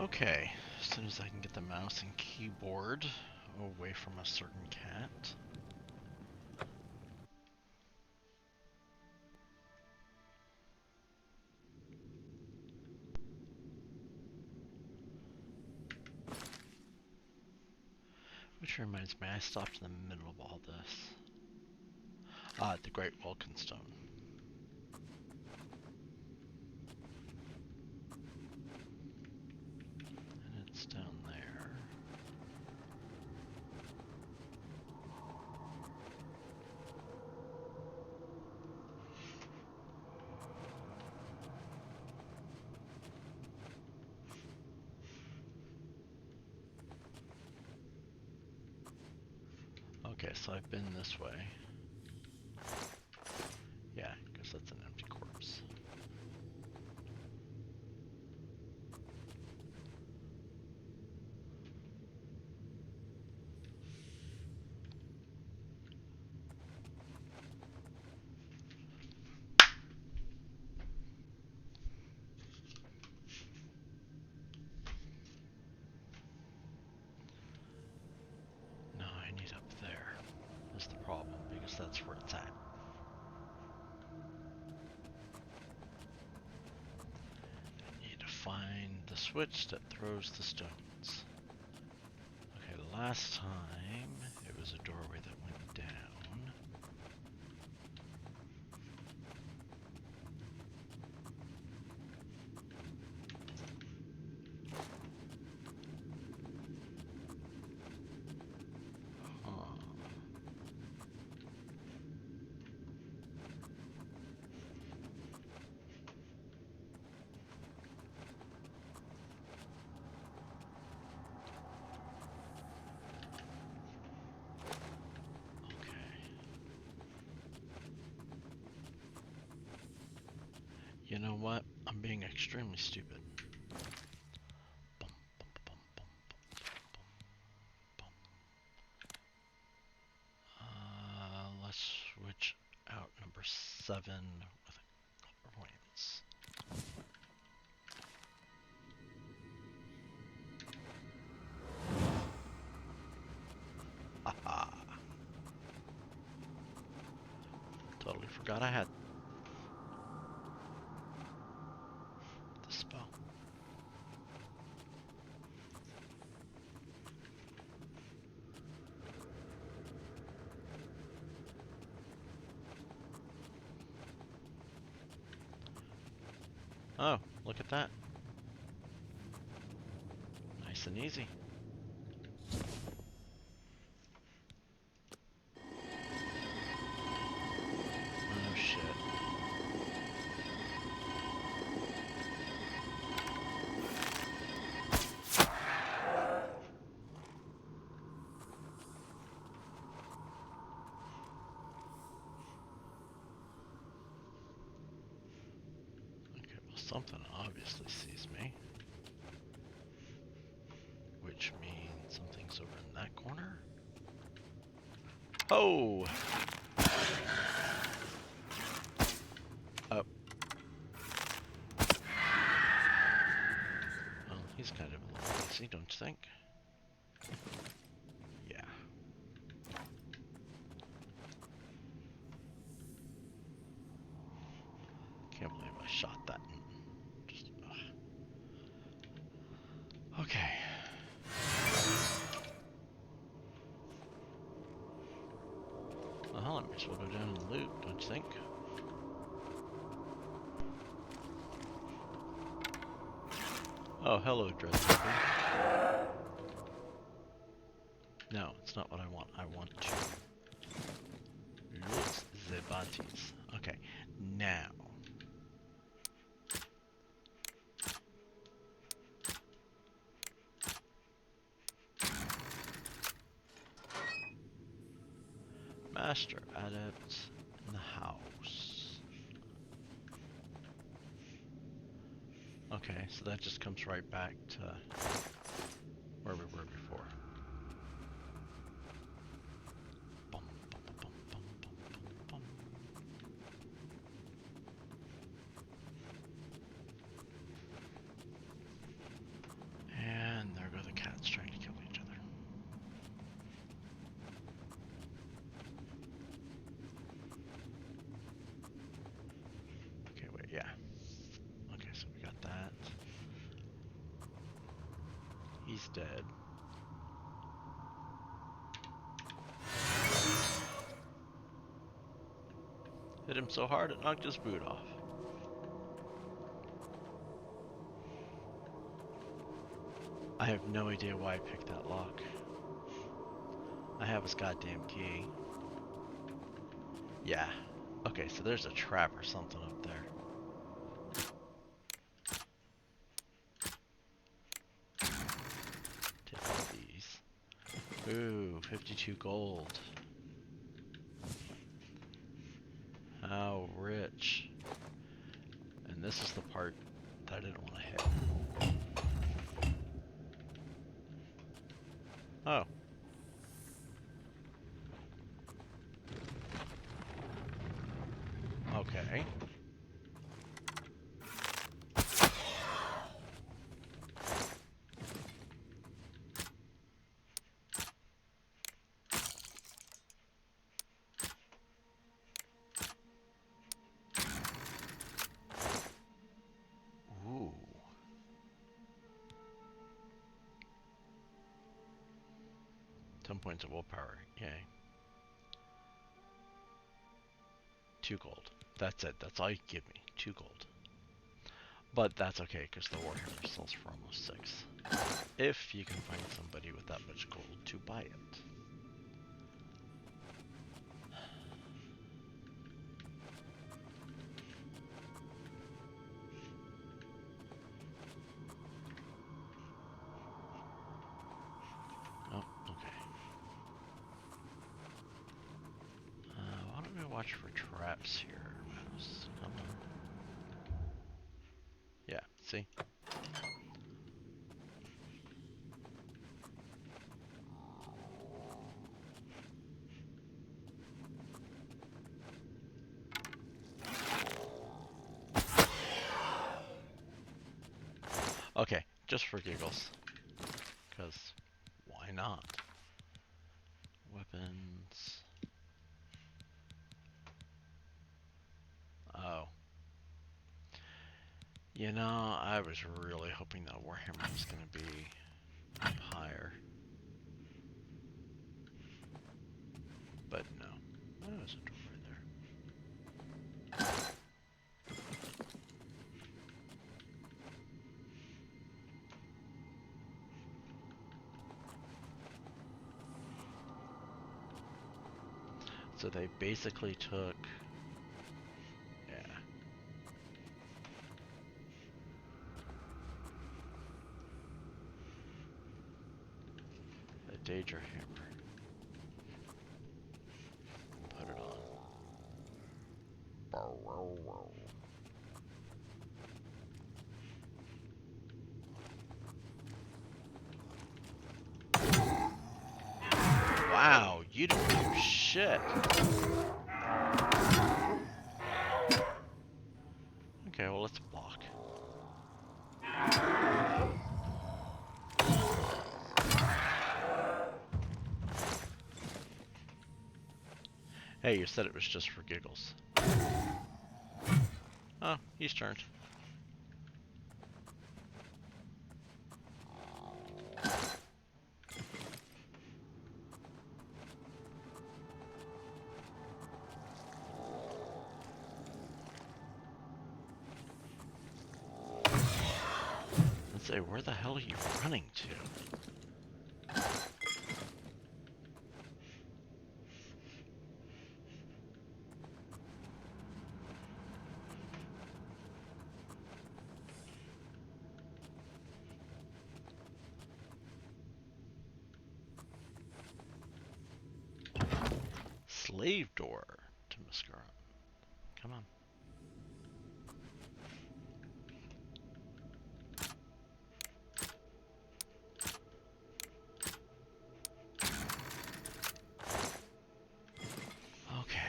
Okay, as soon as I can get the mouse and keyboard away from a certain cat. Which reminds me, I stopped in the middle of all this. The Great Vulcan Stone. And it's down there. Okay, so I've been this way. Yeah, because that's an empty corpse. No, I need up there. That's the problem, because that's where it's at. I need to find the switch that throws the stones. Okay, last time it was a doorway that went down. You know what? I'm being extremely stupid. Bum, bum, bum, bum, bum, bum. Let's switch out number 7 with clairvoyance. Haha. Totally forgot I had the spell. Oh, look at that. Nice and easy. Oh shit. Okay, well something obviously sees me. Which means something's over in that corner. Oh! Up. Well, he's kind of a little easy, don't you think? Yeah. Can't believe I shot that. Just, okay. Well, I might as well go down and loot, don't you think? Oh, hello, Dreadbaby. No, it's not what I want. I want to loot the bodies. Okay, now. Master Adept in the house. Okay, so that just comes right back to where we were before. Bum, bum, bum, bum, bum, bum, bum. he's dead. Hit him so hard it knocked his boot off. I have no idea why I picked that lock. I have his goddamn key. Yeah. Okay, so there's a trap or something up there. Take all these. Ooh, 52 gold. How rich. And this is the part that I didn't want to hit. Oh. Okay. Ooh. 10 points of willpower. Yay. 2 gold. That's it. That's all you give me. 2 gold. But that's okay, because the Warhammer sells for almost 6. If you can find somebody with that much gold to buy it. Oh, okay. Why don't we watch for traps here, mouse? Come on. Yeah, see? Okay, just for giggles. Because, why not? Weapons. Oh. You know, I was really hoping that Warhammer was going to be up higher. But no. Oh, there's a door right there. So they basically took... Yeah. A Daedra hammer. Put it on. Wow, you didn't do shit. Okay, well, let's block. Hey, you said it was just for giggles. Oh, he's turned. Let's say, where the hell are you running to? Slave door to Mascara. Come on. Okay.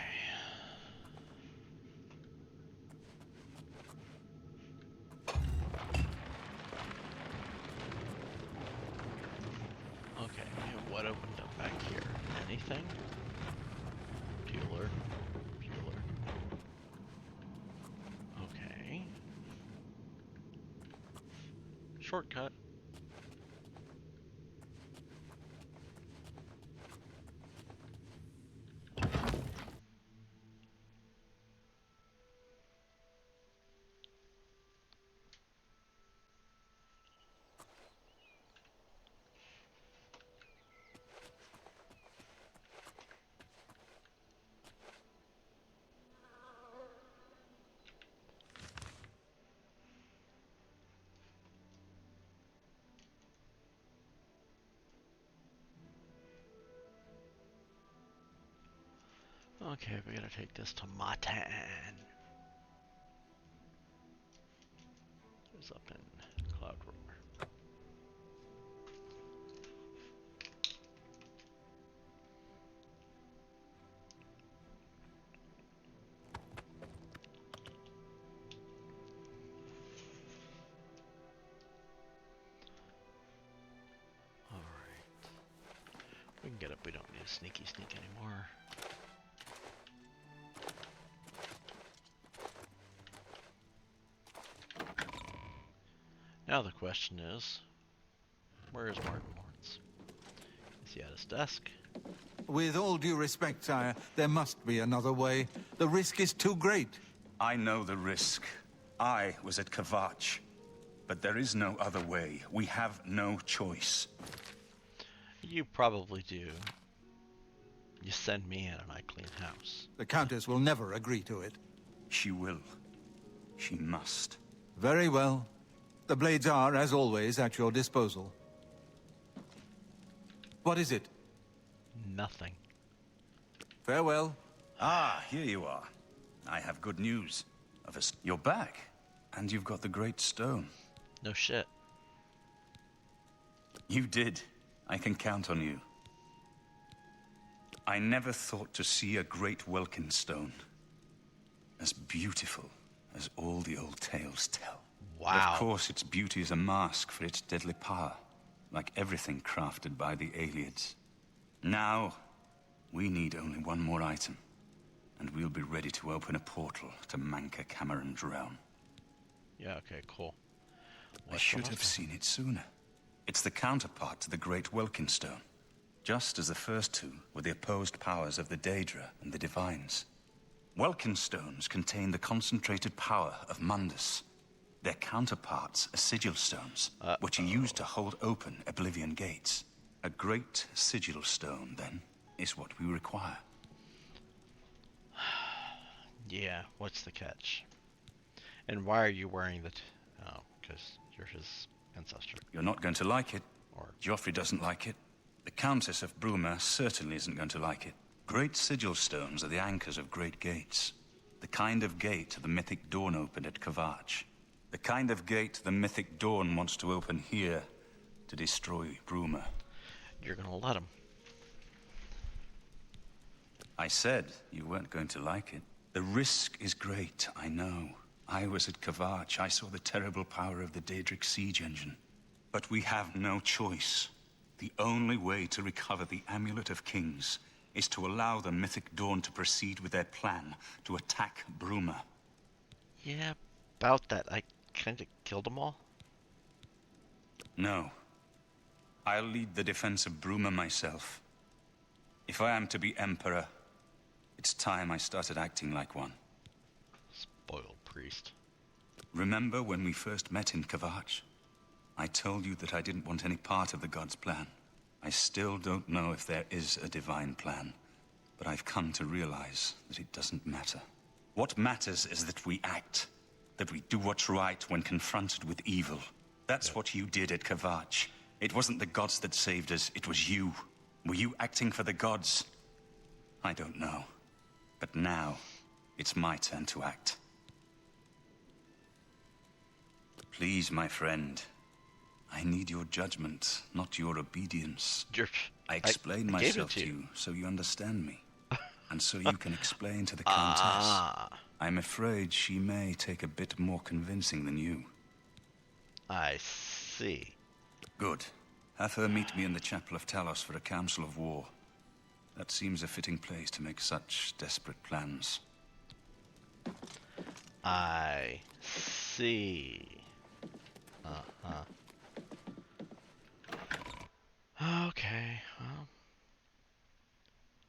Okay, and what opened up back here? Anything? Bueller. Bueller. Okay. Shortcut. Okay, we gotta take this to Matan. Who's up in Cloud Roar? Alright. We can get up, we don't need a sneaky sneak anymore. Now the question is, where is Martin Lawrence? Is he at his desk? With all due respect, sire, there must be another way. The risk is too great. I know the risk. I was at Kvatch. But there is no other way. We have no choice. You probably do. You send me in and I clean house. The Countess will never agree to it. She will. She must. Very well. The blades are, as always, at your disposal. What is it? Nothing. Farewell. Ah, here you are. I have good news. You're back. And you've got the Great Stone. No shit. You did. I can count on you. I never thought to see a great Welkin stone. As beautiful as all the old tales tell. Wow. But of course, its beauty is a mask for its deadly power. Like everything crafted by the Aelids. Now, we need only one more item. And we'll be ready to open a portal to Manka Cameron's realm. Yeah, okay, cool. I should have seen it sooner. It's the counterpart to the Great Welkin Stone. Just as the first two were the opposed powers of the Daedra and the Divines. Welkin stones contain the concentrated power of Mundus. Their counterparts are sigil stones, which are used to hold open Oblivion gates. A great sigil stone, then, is what we require. Yeah, what's the catch? And why are you wearing the... Oh, because you're his ancestor. You're not going to like it. Or... Joffrey doesn't like it. The Countess of Bruma certainly isn't going to like it. Great sigil stones are the anchors of great gates. The kind of gate the mythic Dawn opened at Kvatch. The kind of gate the mythic Dawn wants to open here to destroy Bruma. You're gonna let him. I said you weren't going to like it. The risk is great, I know. I was at Kvatch. I saw the terrible power of the Daedric siege engine. But we have no choice. The only way to recover the Amulet of Kings is to allow the mythic Dawn to proceed with their plan to attack Bruma. Yeah, about that. I kinda killed them all. No. I'll lead the defense of Bruma myself. If I am to be Emperor, it's time I started acting like one. Spoiled priest. Remember when we first met in Kvatch? I told you that I didn't want any part of the God's plan. I still don't know if there is a divine plan, but I've come to realize that it doesn't matter. What matters is that we act, that we do what's right when confronted with evil. That's what you did at Kvatch. It wasn't the gods that saved us, it was you. Were you acting for the gods? I don't know. But now, it's my turn to act. Please, my friend. I need your judgment, not your obedience. I explain myself to you so you understand me. And so you can explain to the Countess. I'm afraid she may take a bit more convincing than you. I see. Good. Have her meet me in the Chapel of Talos for a council of war. That seems a fitting place to make such desperate plans. I see. Uh-huh. Okay, well,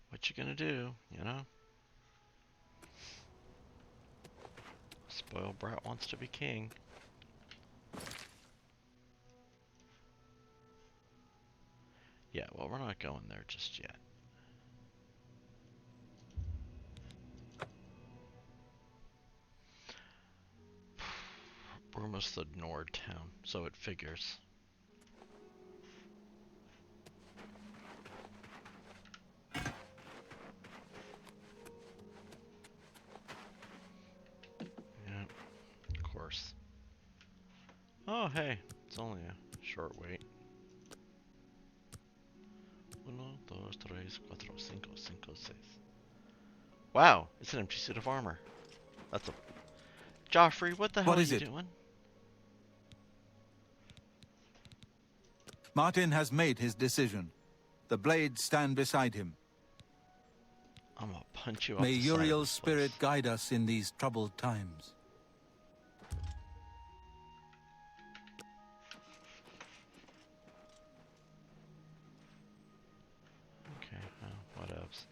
what you gonna do, you know? Spoiled brat wants to be king. Yeah, well, we're not going there just yet. We're almost the Nord town, so it figures. Oh, hey, it's only a short wait. Uno, dos, tres, cuatro, cinco, cinco, seis. Wow, it's an empty suit of armor. That's a... Joffrey, what the hell What are is you it? doing? Martin has made his decision. The blades stand beside him. I'm gonna punch you off May the side of Uriel's this spirit place. guide us in these troubled times. Okay, what else?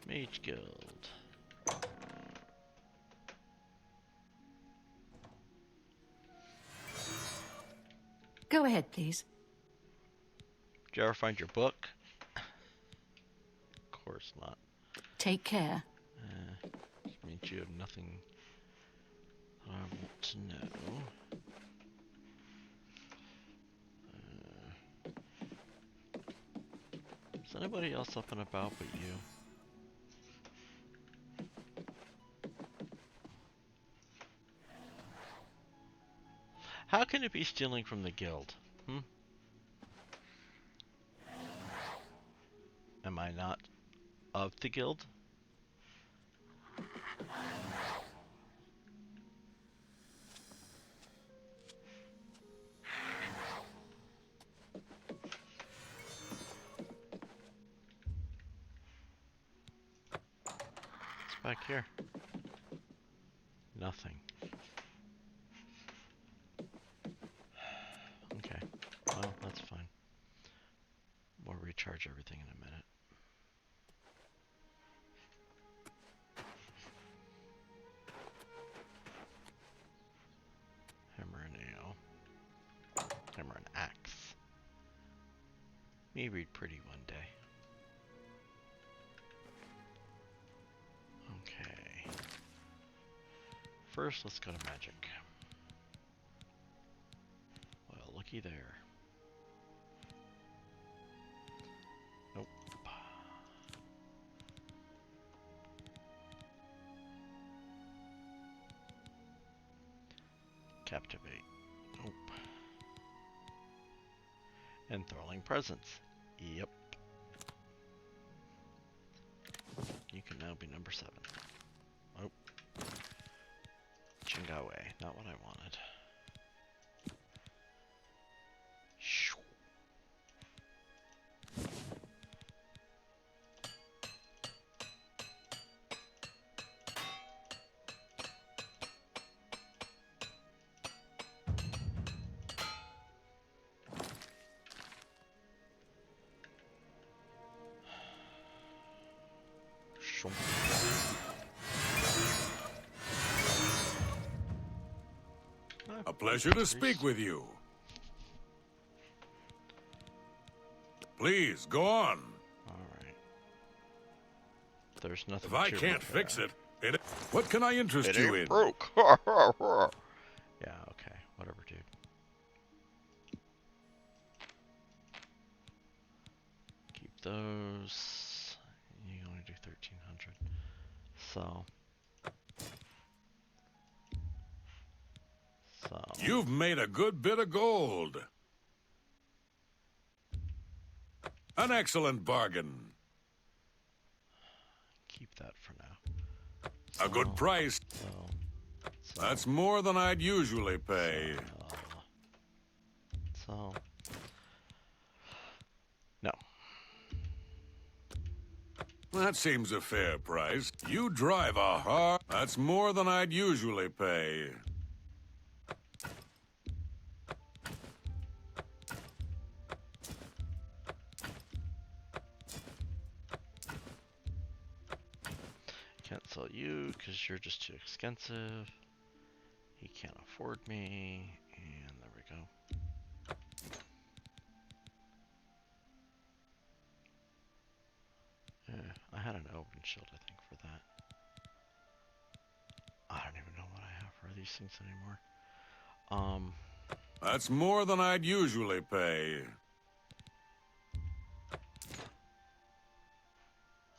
Mage Guild. Go ahead, please. Did you ever find your book? Of course not. Take care. Which means you have nothing that I want to know. Is anybody else up and about but you? How can it be stealing from the guild? Am I not of the guild? What's back here? Nothing. Okay. Well, that's fine. We'll recharge everything in a minute. Hammer and nail. Hammer and axe. Me read pretty one day. Okay. First, let's go to magic. Well, looky there. Nope. Captivate. Nope. Enthralling presence. Yep. You can now be number 7. Oh. Chingawe. Not what I wanted. Shoo. Shoo. A pleasure to speak with you. Please, go on. Alright. There's nothing If I to can't repair. fix it, what can I interest It you ain't in? broke. Yeah, okay. Whatever, dude. Keep those. You only do 1,300. So. You've made a good bit of gold. An excellent bargain. Keep that for now. A good price. So. That's more than I'd usually pay. So. No. That seems a fair price. You drive a hard... That's more than I'd usually pay. Can't sell you because you're just too expensive. He can't afford me. And there we go. I had an open shield, I think, for that. I don't even know what I have for these things anymore. That's more than I'd usually pay.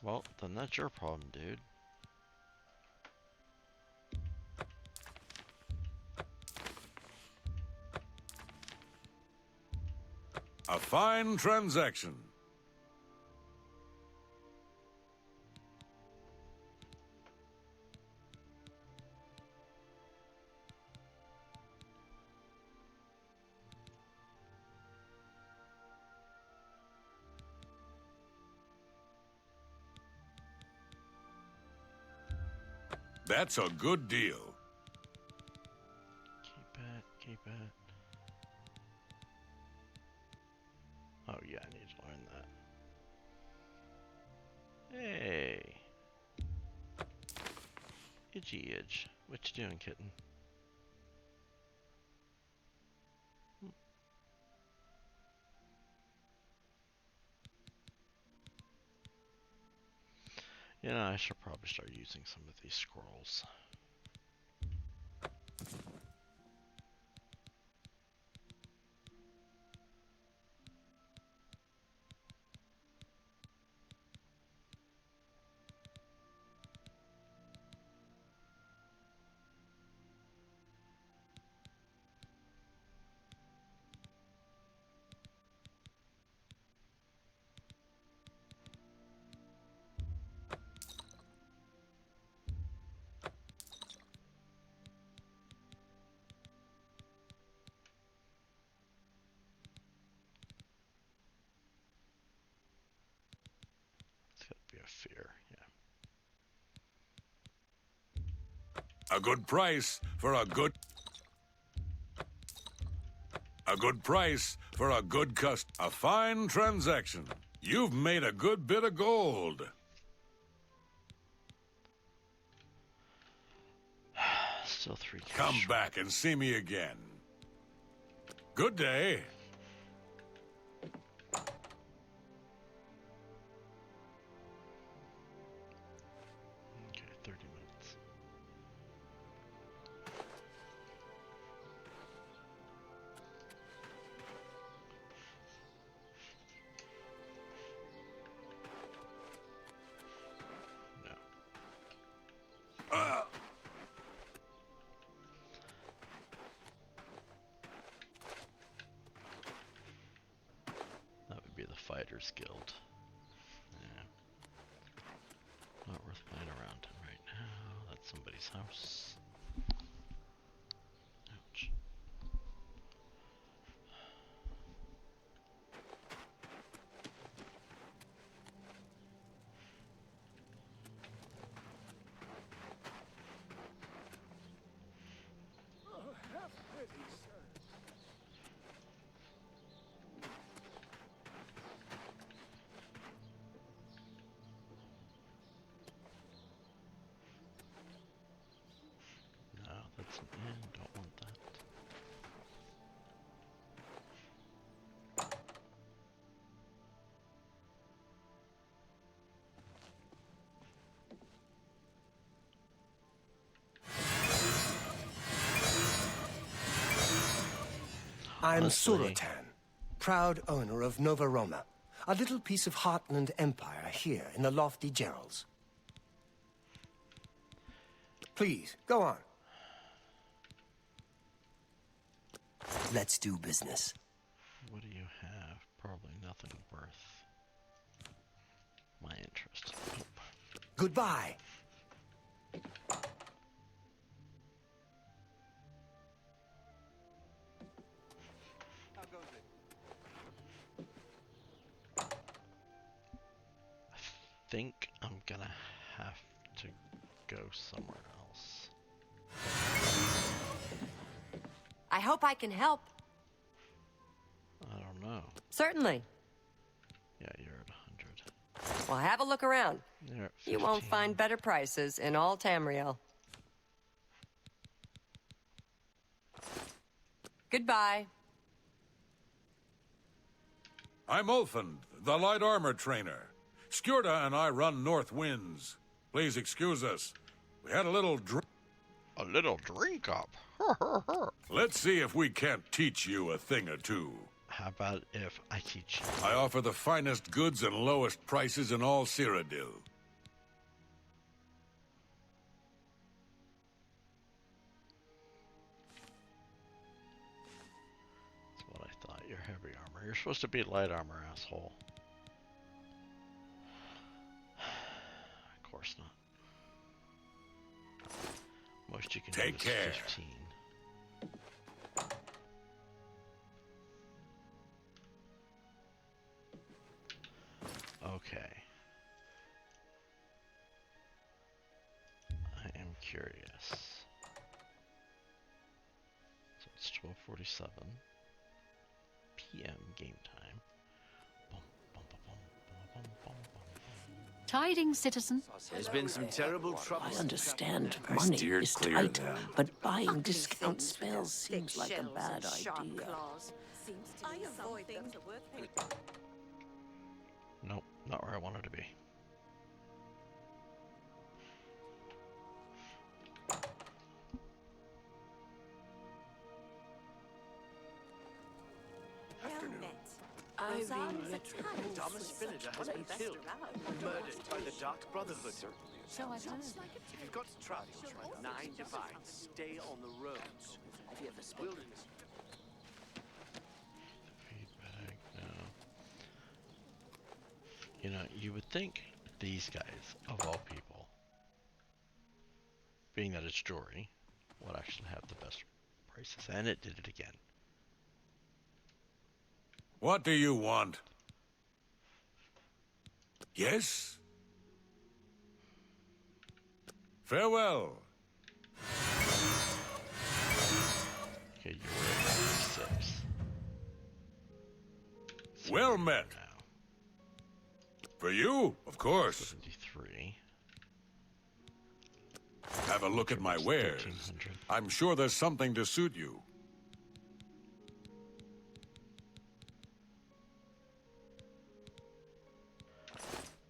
Well, then that's your problem, dude. A fine transaction. That's a good deal. Keep it, keep it. Oh yeah, I need to learn that. Hey. Itchy itch. What you doing, kitten? You know, I should probably start using some of these scrolls. It's gotta be a fear, yeah. A good price for a good... A good price for a good A fine transaction. You've made a good bit of gold. Still 3 cash. Come back and see me again. Good day. Okay, 30 minutes. No. That would be the Fighters Guild. Yeah. Not worth playing around in right now. That's somebody's house. Ouch. No, that's an inn. Don't want that. I'm Honestly. Suratan, proud owner of Nova Roma, a little piece of Heartland Empire here in the lofty Gerals. Please, go on. Let's do business. What do you have? Probably nothing worth my interest. Nope. Goodbye. I think I'm gonna have to go somewhere else. I hope I can help. I don't know. Certainly. Yeah, you're at 100. Well, have a look around. You're at 15. You won't find better prices in all Tamriel. Goodbye. I'm Ulfund, the light armor trainer. Skjorda and I run North Winds. Please excuse us. We had a little A little drink up. Let's see if we can't teach you a thing or two. how about if I teach you? I offer the finest goods and lowest prices in all Cyrodiil. That's what I thought. You're heavy armor. You're supposed to be light armor, asshole. Of course not. Most you can Take do is care. 15. Okay. I am curious. So it's 12:47 p.m. game time. Bum, bum, bum, bum, bum, bum, bum, bum. Tidings, citizen. There's been some terrible trouble. I understand I money steered is clear tight, then. but buying discount spells seems like a bad idea. Nope, not where I wanted to be. Thomas Spinnaker has been killed, murdered by the Dark Brotherhood. So I've heard. If you've got to travel, 9 Divines, stay on the roads. Wilderness. Feedback, no. You know, you would think these guys, of all people, being that it's jewelry, would actually have the best prices, and it did it again. What do you want? Yes? Farewell. Okay, you're at 96. Well met. Now, For you, of course. 73. Have a look at my wares. 1300. I'm sure there's something to suit you.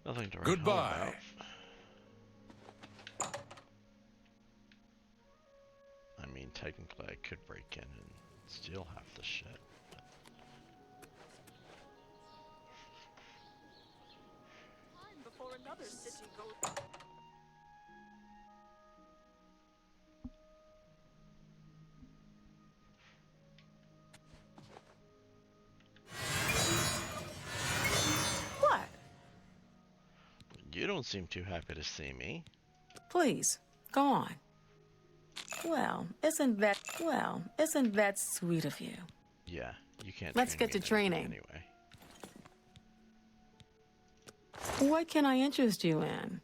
Nothing to write home Goodbye. about. I mean, technically I could break in and steal half the shit. But Before another city goes. What? you don't seem too happy to see me. Please, go on. Well, isn't that sweet of you? Yeah, you can't. Let's train get me to in anything training. anyway. What can I interest you in?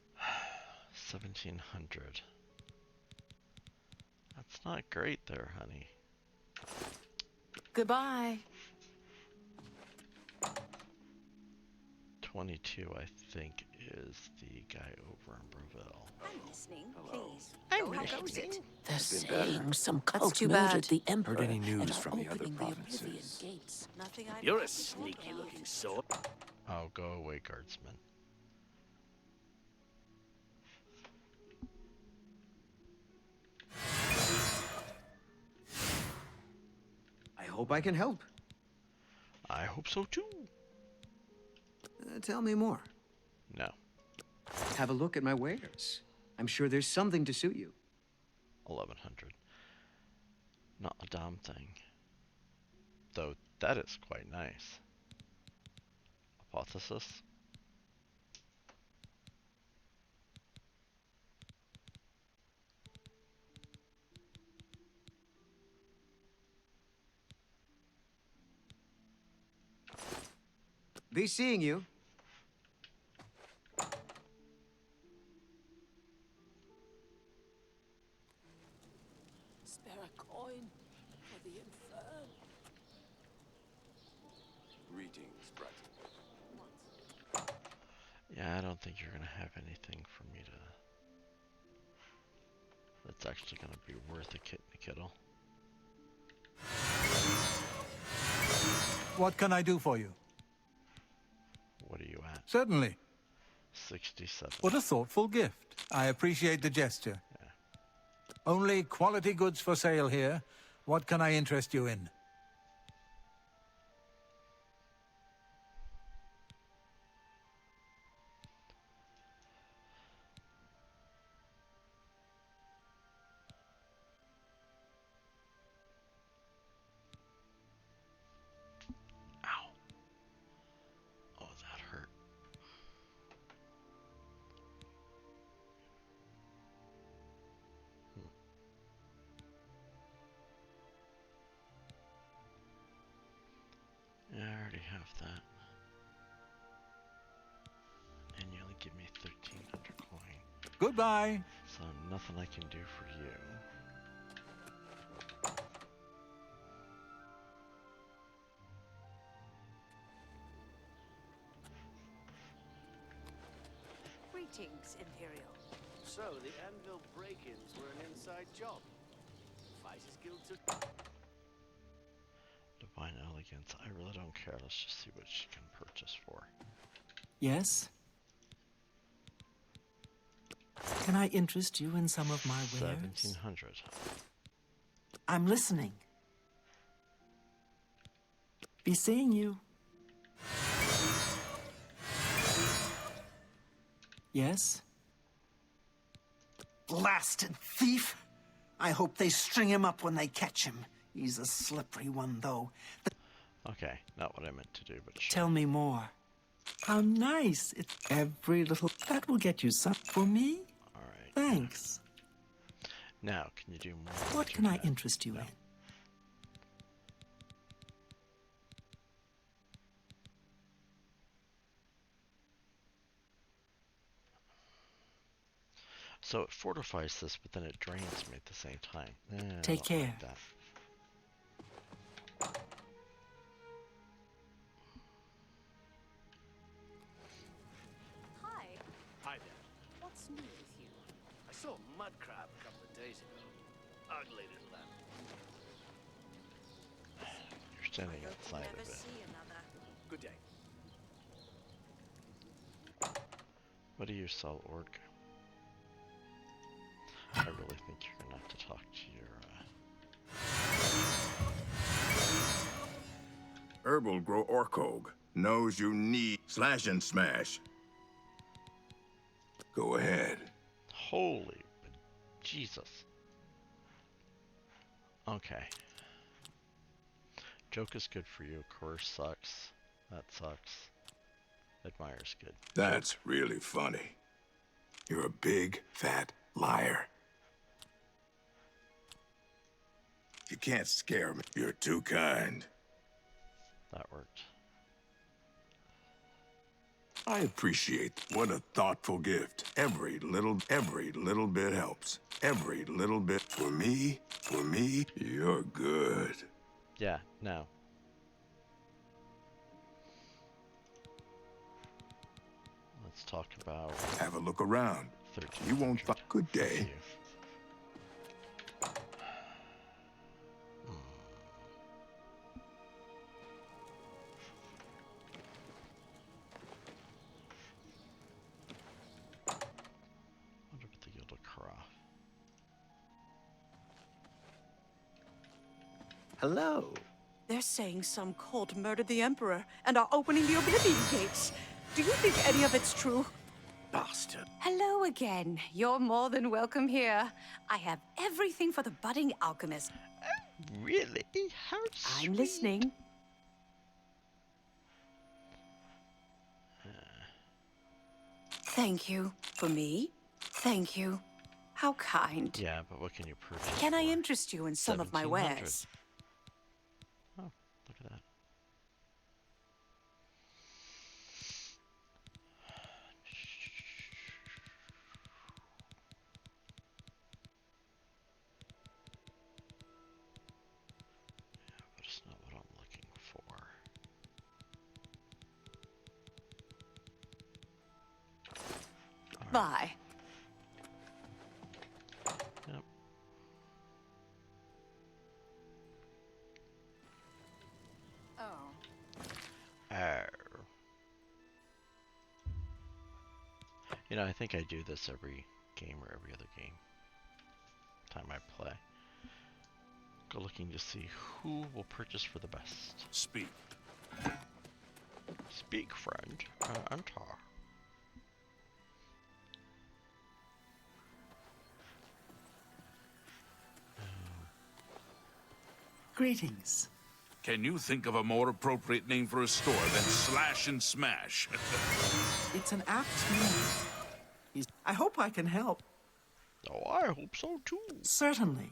1700. That's not great there, honey. Goodbye. 22, I think, is the guy over in Breville. I'm listening, please. I'm How goes it? They're saying some cult too murdered bad. the emperor Heard any news and are from the other opening provinces? Oblivion gates. Nothing I You're a sneaky-looking sword. Oh, go away, guardsman. I hope I can help. I hope so too. Tell me more. No. Have a look at my wares. I'm sure there's something to suit you. 1100. Not a damn thing. Though that is quite nice. Hypothesis. Be seeing you. Spare a coin for the infirm. Greetings, Bratton. Yeah, I don't think you're gonna have anything for me to... that's actually gonna be worth a kit and a kittle. What can I do for you? What are you at? Certainly. 67. What a thoughtful gift. I appreciate the gesture. Yeah. Only quality goods for sale here. What can I interest you in? have that. And you only give me 1,300 coin. Goodbye. So nothing I can do for you. Greetings, Imperial. So, the Anvil break-ins were an inside job. Fighters Guild took... Divine Elegance. I really don't care. Let's just see what she can purchase for. Yes? Can I interest you in some of my wares? 1,700. I'm listening. Be seeing you. Yes? Blasted thief! I hope they string him up when they catch him. He's a slippery one, though. Okay, not what I meant to do, but sure. Tell me more. How nice. It's every little... That will get you some for me? Alright. Thanks. Now, can you do more? What can I interest you in? So it fortifies this, but then it drains me at the same time. I Take don't like care. that. Hi. Hi there. What's new with you? I saw a mud crab a couple of days ago. Ugly little animal. You're standing Hope you outside never of it. see another. Good day. What do you sell, Orc? I really think you're gonna have to talk to your, Herbal grow Orcog. Knows you need slash and smash. Go ahead. Holy Jesus. Okay. Joke is good for you. Course sucks. That sucks. Admire's good. That's really funny. You're a big, fat liar. You can't scare me. You're too kind. That worked. I appreciate. What a thoughtful gift. Every little bit helps. Every little bit. For me, you're good. Yeah, no. Let's talk about... Have a look around. 13. You won't find... Good day. Wonder what the Guild of Kara. Hello. They're saying some cult murdered the Emperor and are opening the Oblivion gates. Do you think any of it's true? Bastard. Hello again. You're more than welcome here. I have everything for the budding alchemist. Really? How sweet. I'm listening. Thank you. For me? Thank you. How kind. Yeah, but what can you purchase? Can I for? interest you in some of my 1,700. wares? Oh, look at that. Yeah, but it's not what I'm looking for. All right. Bye. Yep. Oh. You know, I think I do this every game or every other game. Time I play. Go looking to see who will purchase for the best. Speak. Speak, friend. Enter. Greetings. Can you think of a more appropriate name for a store than Slash and Smash? It's an apt name. I hope I can help. Oh, I hope so too. Certainly.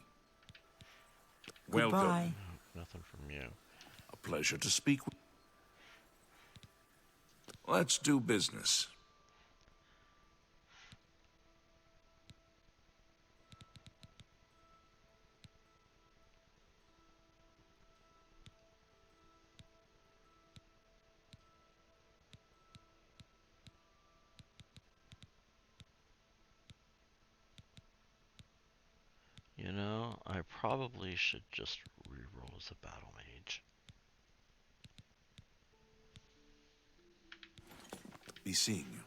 Welcome. Goodbye. Nothing from you. A pleasure to speak with. Let's do business. You know, I probably should just reroll as a battle mage. Be seeing you.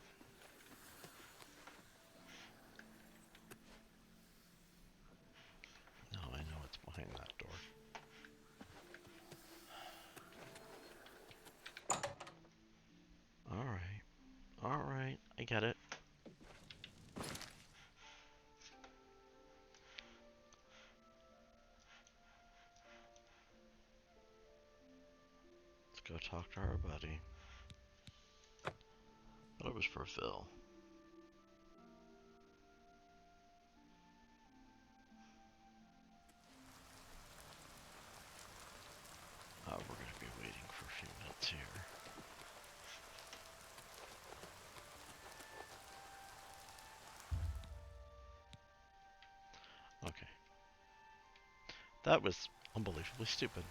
No, I know what's behind that door. Alright. Alright, I get it. Let's go talk to our buddy. Thought it was for Phil. We're gonna be waiting for a few minutes here. Okay. That was unbelievably stupid.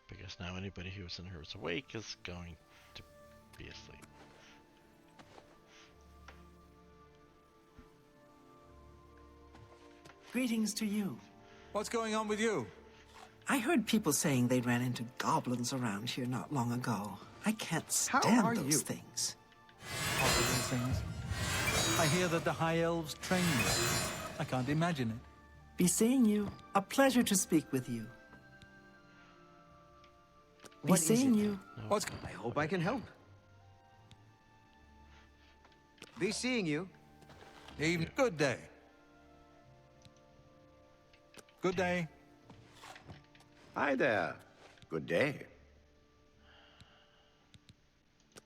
Because now anybody who's in here is awake is going to be asleep. Greetings to you. What's going on with you? I heard people saying they ran into goblins around here not long ago. I can't How stand are those you? things. Horrible things. I hear that the High Elves train you. I can't imagine it. Be seeing you. A pleasure to speak with you. Be What is seeing it? you. What's... I hope I can help. Be seeing you. Even good day. Good day. Hi there. Good day.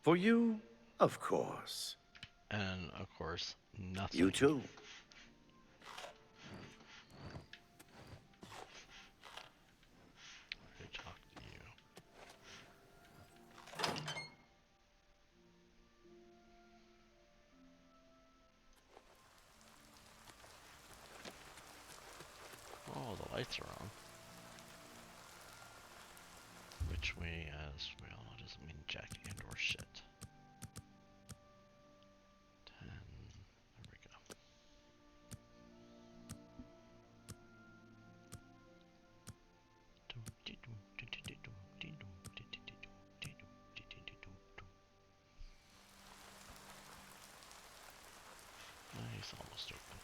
For you, of course. And of course, nothing. You too. I talk to you. Oh, the lights are on. Which way, as we all know, doesn't mean jack and or shit. 10. There we go. Nice, almost open.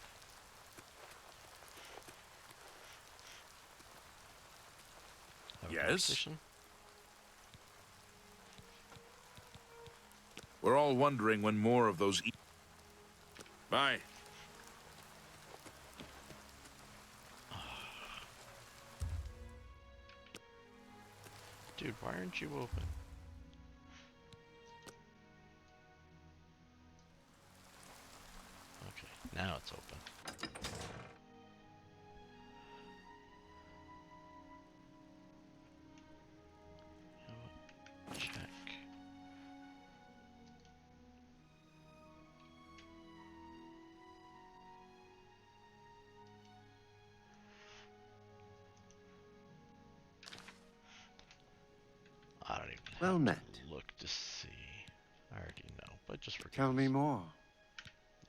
Have a Yes? conversation? We're all wondering when more of those... Bye. Dude, why aren't you open? Okay, now it's open. You know what? Check. I don't even Well have met. to look to see. I already know, but just for Tell me more.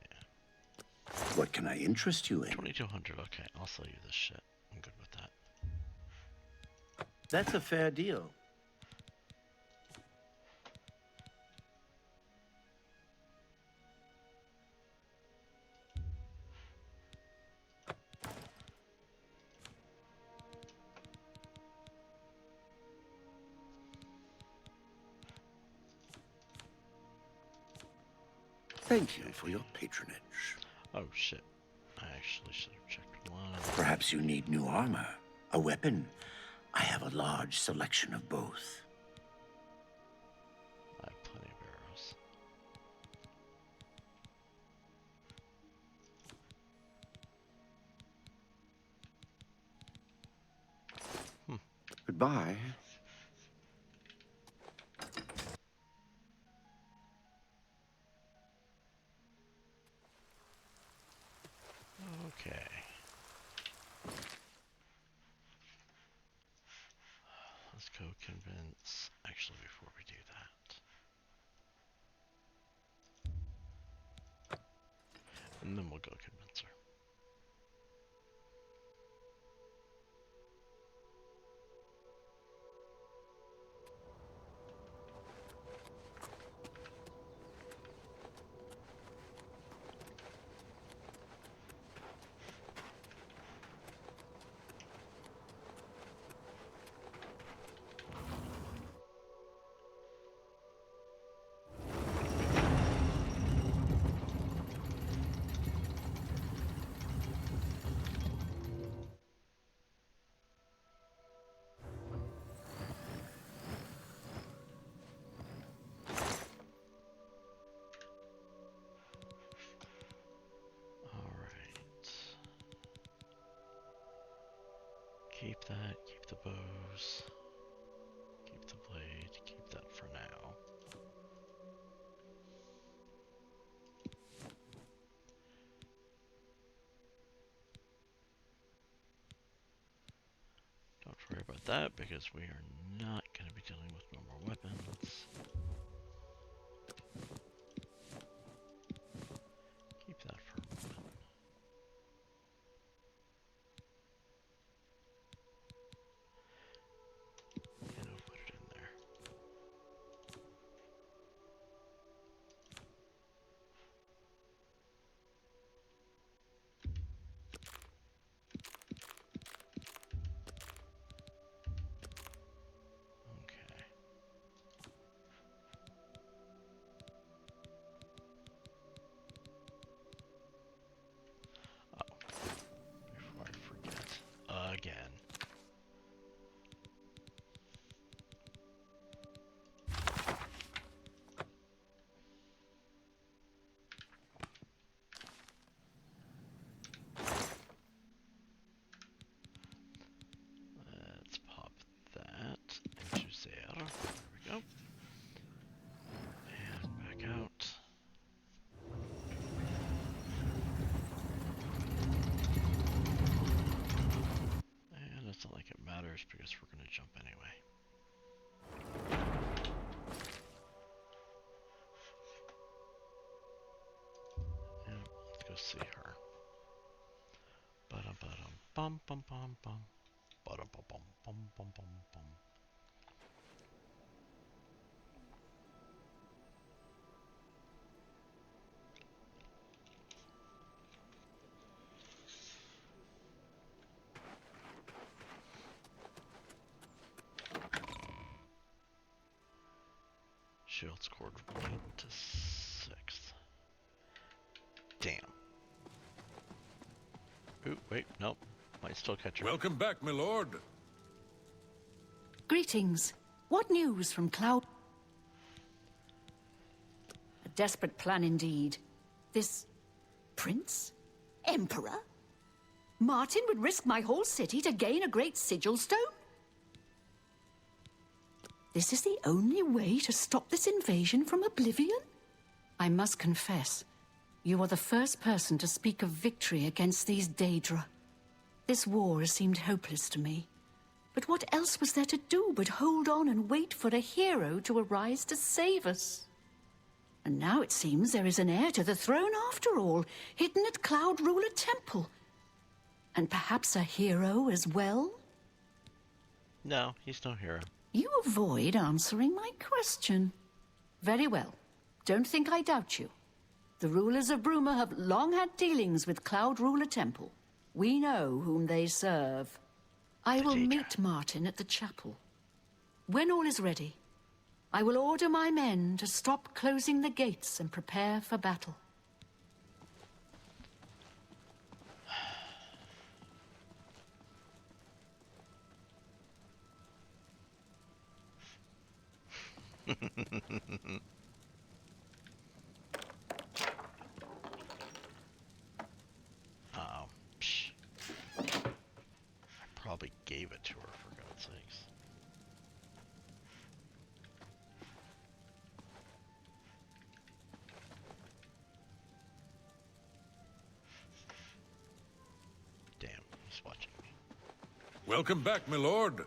Yeah. What can I interest you in? 2200. Okay, I'll sell you this shit. I'm good with that. That's a fair deal. Thank you for your patronage. Oh shit. I actually should have checked one. Perhaps you need new armor, a weapon. I have a large selection of both. I have plenty of arrows. Goodbye. Okay. Let's go convince. Actually, before we do that, and then we'll go convince her. Keep that, keep the bows, keep the blade, keep that for now. Don't worry about that because we are not going to be dealing with no more weapons. Keep that for a moment. And I'll put it in there. Okay. Oh, before I forget again. Let's pop that into there. There we go. And back out. And it's not like it matters because we're going to jump anyway. Yeah, let's go see her. Ba-dum-ba-dum, bum-bum-bum-bum. Ba-dum-bum-bum-bum-bum-bum. Shield scored 1 to 6. Damn. Ooh, wait, nope. Might still catch her. Welcome back, my lord. Greetings. What news from Cloud? A desperate plan indeed. This prince? Emperor? Martin would risk my whole city to gain a great sigil stone? This is the only way to stop this invasion from Oblivion? I must confess, you are the first person to speak of victory against these Daedra. This war has seemed hopeless to me. But what else was there to do but hold on and wait for a hero to arise to save us? And now it seems there is an heir to the throne after all, hidden at Cloud Ruler Temple. And perhaps a hero as well? No, he's no hero. You avoid answering my question. Very well. Don't think I doubt you. The rulers of Bruma have long had dealings with Cloud Ruler Temple. We know whom they serve. I will meet Martin at the chapel. When all is ready, I will order my men to stop closing the gates and prepare for battle. Oh, psh. I probably gave it to her, for God's sakes. he's watching me. Welcome back, my lord.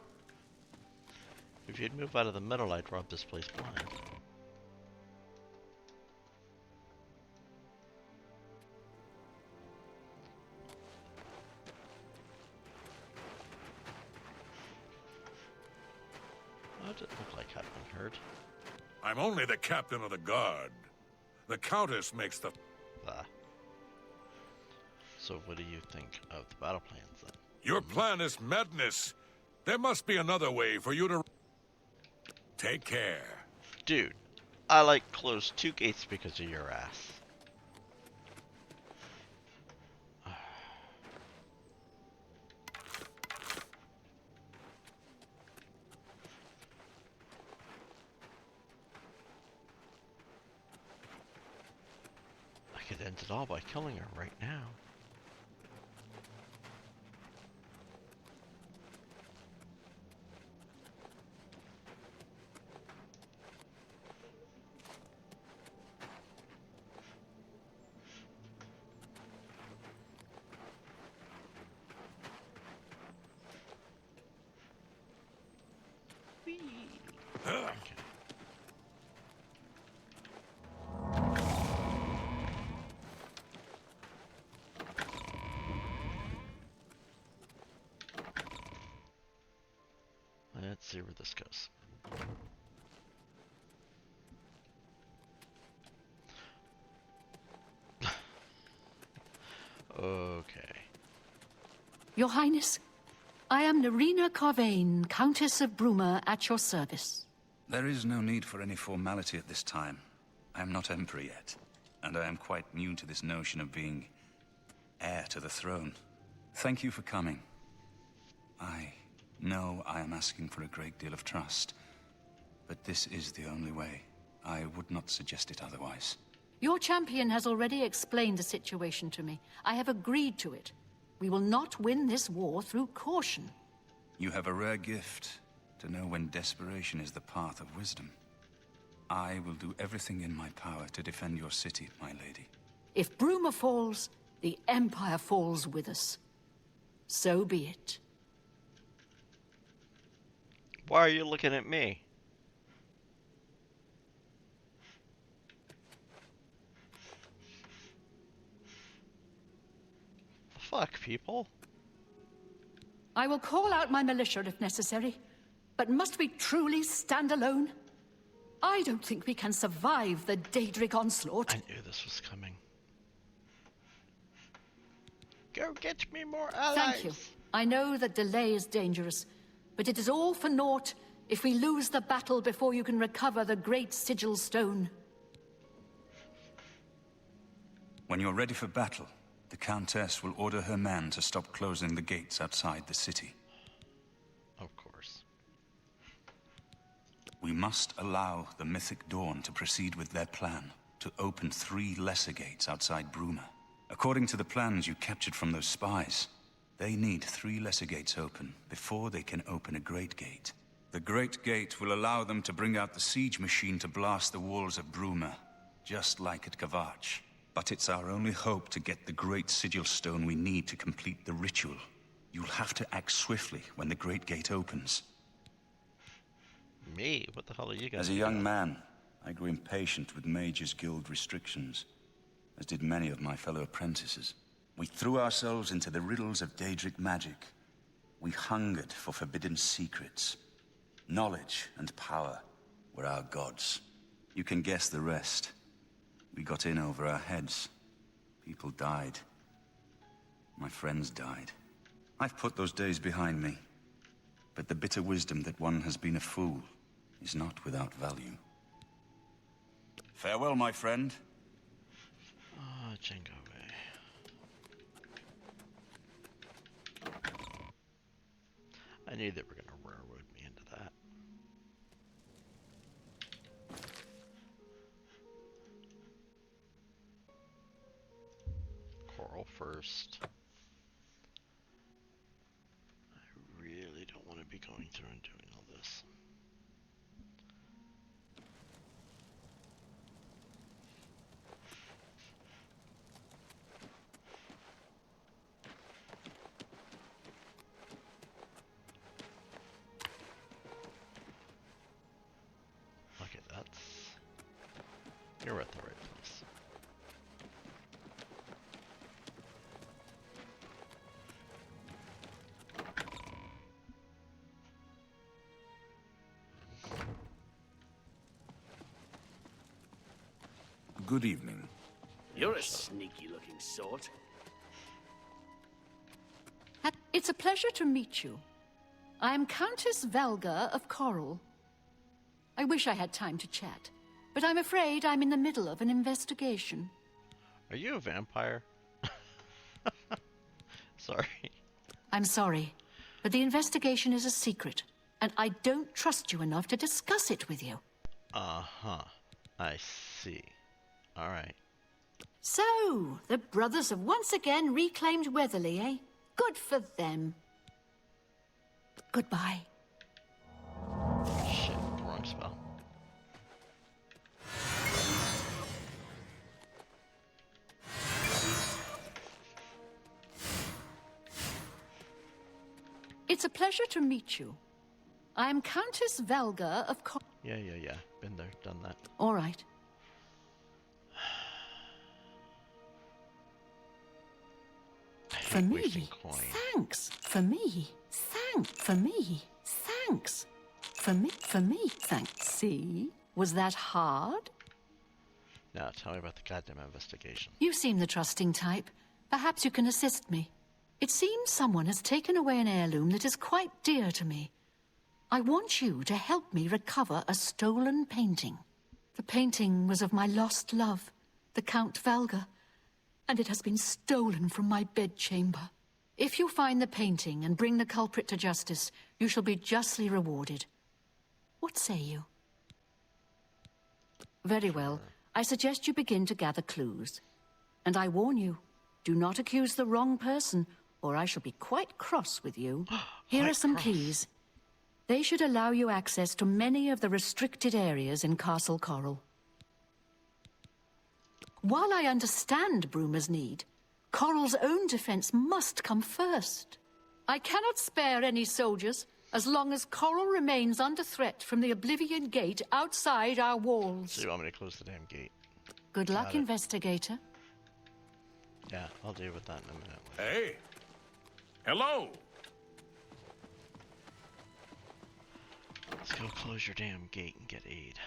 If you'd move out of the middle, I'd rob this place blind. Oh, it didn't look like I'd been hurt. I'm only the captain of the guard. The Countess makes the... Ah. So what do you think of the battle plans, then? Your plan is madness. There must be another way for you to... Take care. Dude, I like closed 2 gates because of your ass. I could end it all by killing her right now. Let's see where this goes. Okay. Your Highness, I am Nerina Carvain, Countess of Bruma, at your service. There is no need for any formality at this time. I am not Emperor yet, and I am quite new to this notion of being heir to the throne. Thank you for coming. I know I am asking for a great deal of trust, but this is the only way. I would not suggest it otherwise. Your champion has already explained the situation to me. I have agreed to it. We will not win this war through caution. You have a rare gift to know when desperation is the path of wisdom. I will do everything in my power to defend your city, my lady. If Bruma falls, the Empire falls with us. So be it. Why are you looking at me? The fuck, people? I will call out my militia if necessary, but must we truly stand alone? I don't think we can survive the Daedric onslaught. I knew this was coming. Go get me more allies! Thank you. I know that delay is dangerous, but it is all for naught if we lose the battle before you can recover the great sigil stone. When you're ready for battle, the Countess will order her men to stop closing the gates outside the city. Of course. We must allow the Mythic Dawn to proceed with their plan to open 3 lesser gates outside Bruma. According to the plans you captured from those spies, they need 3 lesser gates open before they can open a Great Gate. The Great Gate will allow them to bring out the siege machine to blast the walls of Bruma, just like at Kavach. But it's our only hope to get the great sigil stone we need to complete the ritual. You'll have to act swiftly when the Great Gate opens. Me? What the hell are you guys? As a young man, I grew impatient with Mages Guild restrictions, as did many of my fellow apprentices. We threw ourselves into the riddles of Daedric magic. We hungered for forbidden secrets. Knowledge and power were our gods. You can guess the rest. We got in over our heads. People died. My friends died. I've put those days behind me. But the bitter wisdom that one has been a fool is not without value. Farewell, my friend. Oh, Jingo. I knew they were going to railroad me into that. Coral first. I really don't want to be going through and doing all this. You're at the right place. Good evening. You're a sneaky-looking sort. It's a pleasure to meet you. I am Countess Valga of Coral. I wish I had time to chat, but I'm afraid I'm in the middle of an investigation. Are you a vampire? Sorry. I'm sorry, but the investigation is a secret, and I don't trust you enough to discuss it with you. Uh-huh. I see. All right. So, the brothers have once again reclaimed Weatherly, eh? Good for them. Goodbye. Shit, wrong spell. It's a pleasure to meet you. I am Countess Valga of Yeah. Been there, done that. All right. For me, thanks. For me, thanks. For me, thanks. See? Was that hard? Now, tell me about the goddamn investigation. You seem the trusting type. Perhaps you can assist me. It seems someone has taken away an heirloom that is quite dear to me. I want you to help me recover a stolen painting. The painting was of my lost love, the Count Valga, and it has been stolen from my bedchamber. If you find the painting and bring the culprit to justice, you shall be justly rewarded. What say you? Very well. I suggest you begin to gather clues. And I warn you, do not accuse the wrong person, or I shall be quite cross with you. Here are some keys. They should allow you access to many of the restricted areas in Castle Coral. While I understand Bruma's need, Coral's own defense must come first. I cannot spare any soldiers as long as Coral remains under threat from the Oblivion Gate outside our walls. So you want me to close the damn gate? Good luck, investigator. Yeah, I'll deal with that in a minute. Hey! Hello! Let's go close your damn gate and get aid.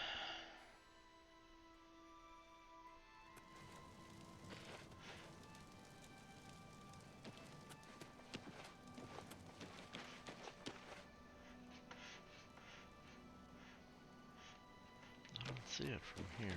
I don't see it from here.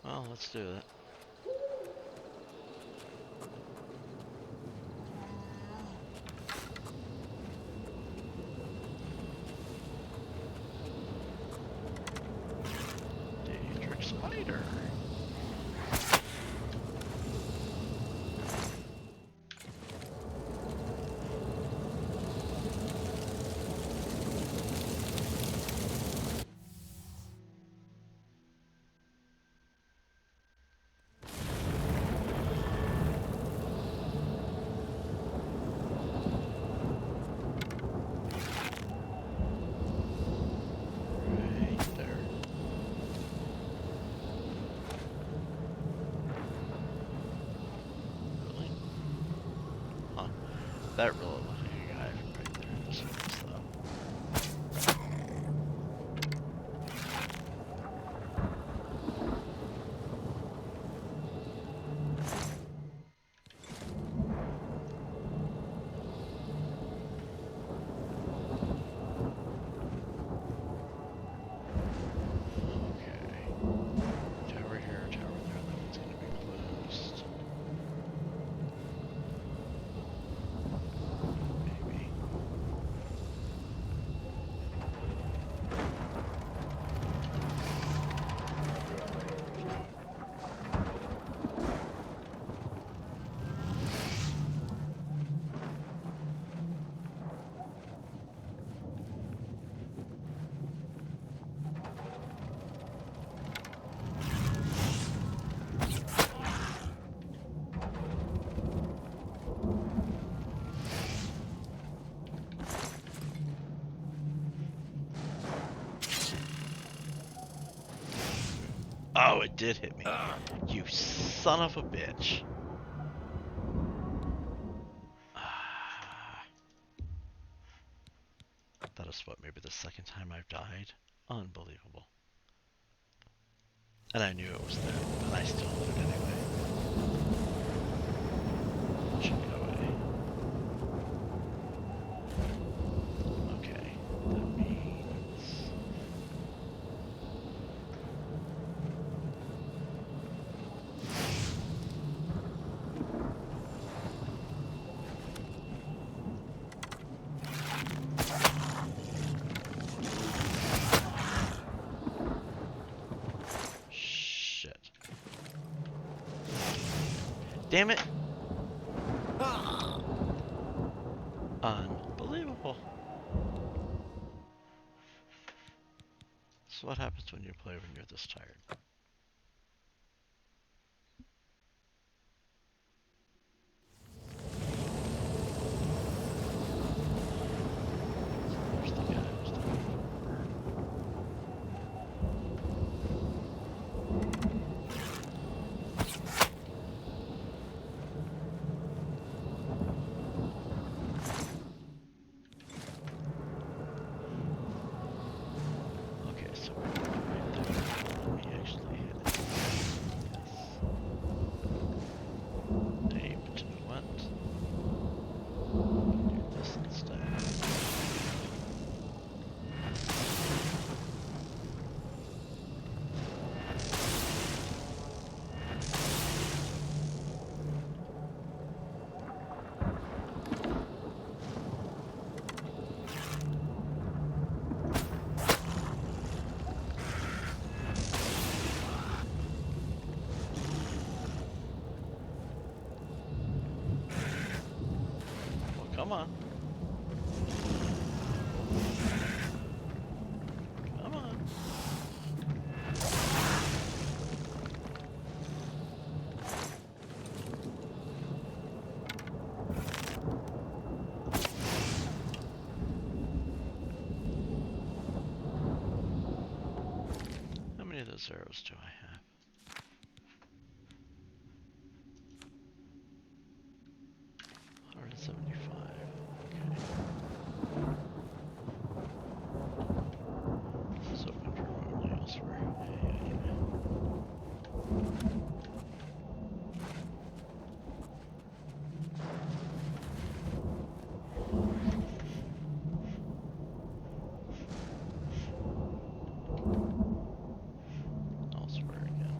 Well, let's do it. Daedric spider. That really looks like a guy right there in this face, though. Okay. Tower here, tower there, that one's gonna be closed. Oh, it did hit me. You son of a bitch. That is what, maybe the second time I've died? Unbelievable. And I knew it was there, but I still did it anyway. Should go away. Okay, that means... Shit. Damn it! Unbelievable. So what happens when you play when you're this tired? So there's the guy who's looking for. Okay, so we're right there. Let me actually hit it. Yes. Named what? Do this instead. Well, come on. Come on. How many of those arrows do I have? 175. Okay. Let's open remotely elsewhere. Yeah. Elsewhere again.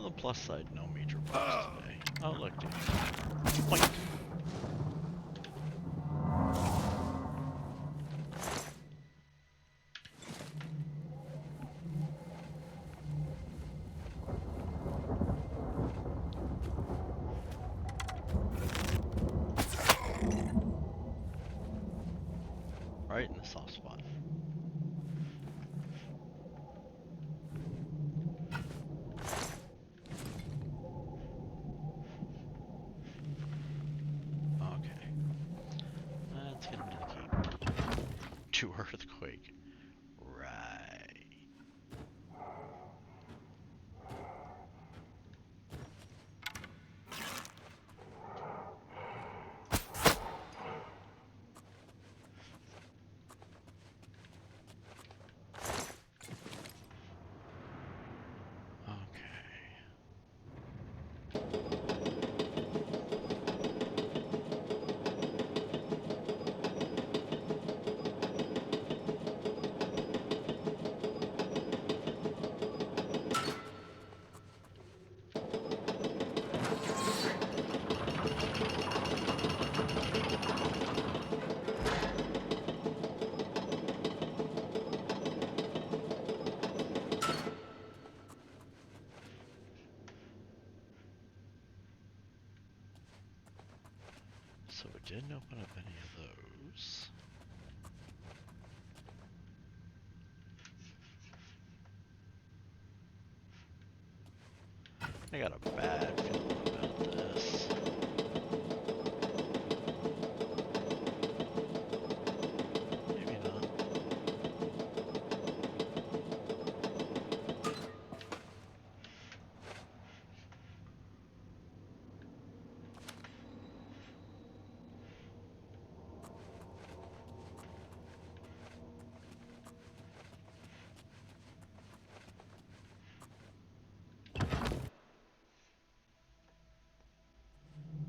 On the plus side, no major bugs today. Oh look, dude. Boink. Right in the soft spot. Okay. Let's get him to the keep. To earthquake. Right. So we didn't open up any of those. I got a bad feeling about this. Maybe not.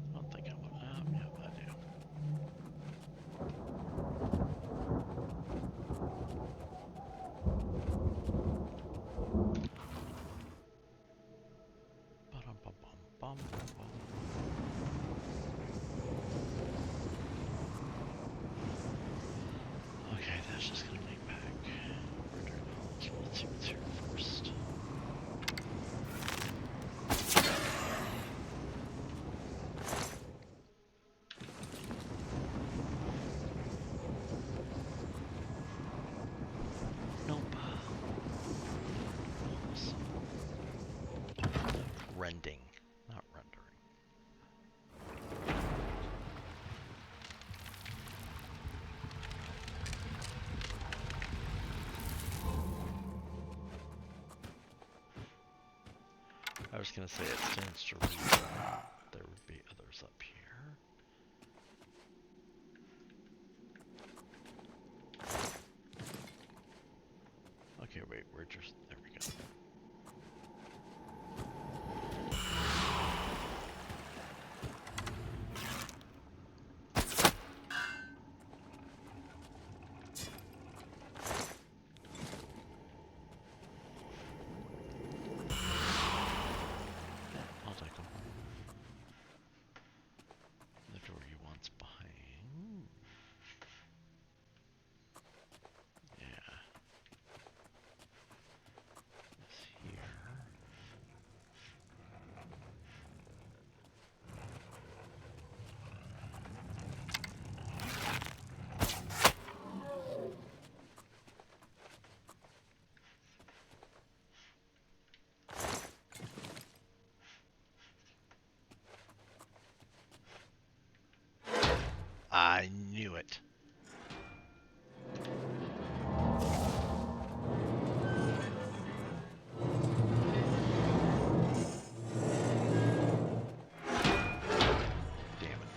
I don't think I want to. Yep, I do. Ba-dum-bum-bum-bum-bum. Okay, that's just gonna make back. Return knowledge. Let's see what's here first. Nope. Rending, not rendering. I was gonna say it stands to reason there would be others up here. Okay, wait, we're just, there we go. I'll take them. The door he wants behind. Yeah. It's here. I knew it. Damn it.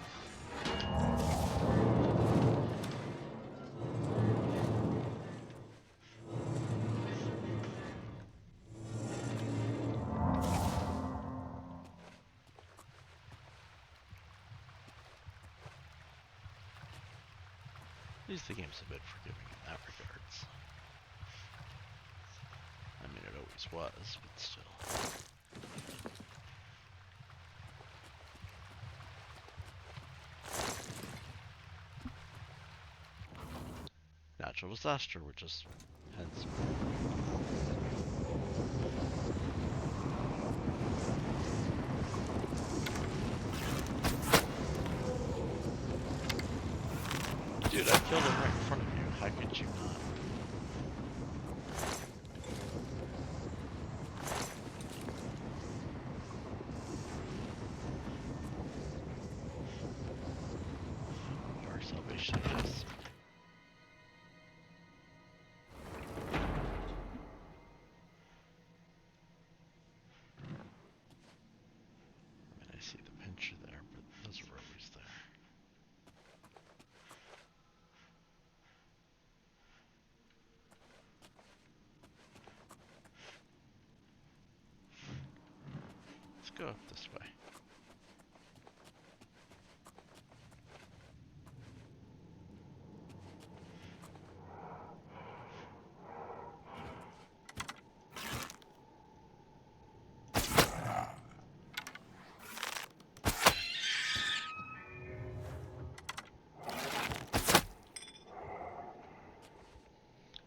At least the game's a bit forgiving in that regards. I mean, it always was, but still. natural disaster, which is hence. Dude, I killed him right in front of you. How could you not? Dark salvation, yes. I mean, I see the pincher there, but those were always there. Let's go up this way.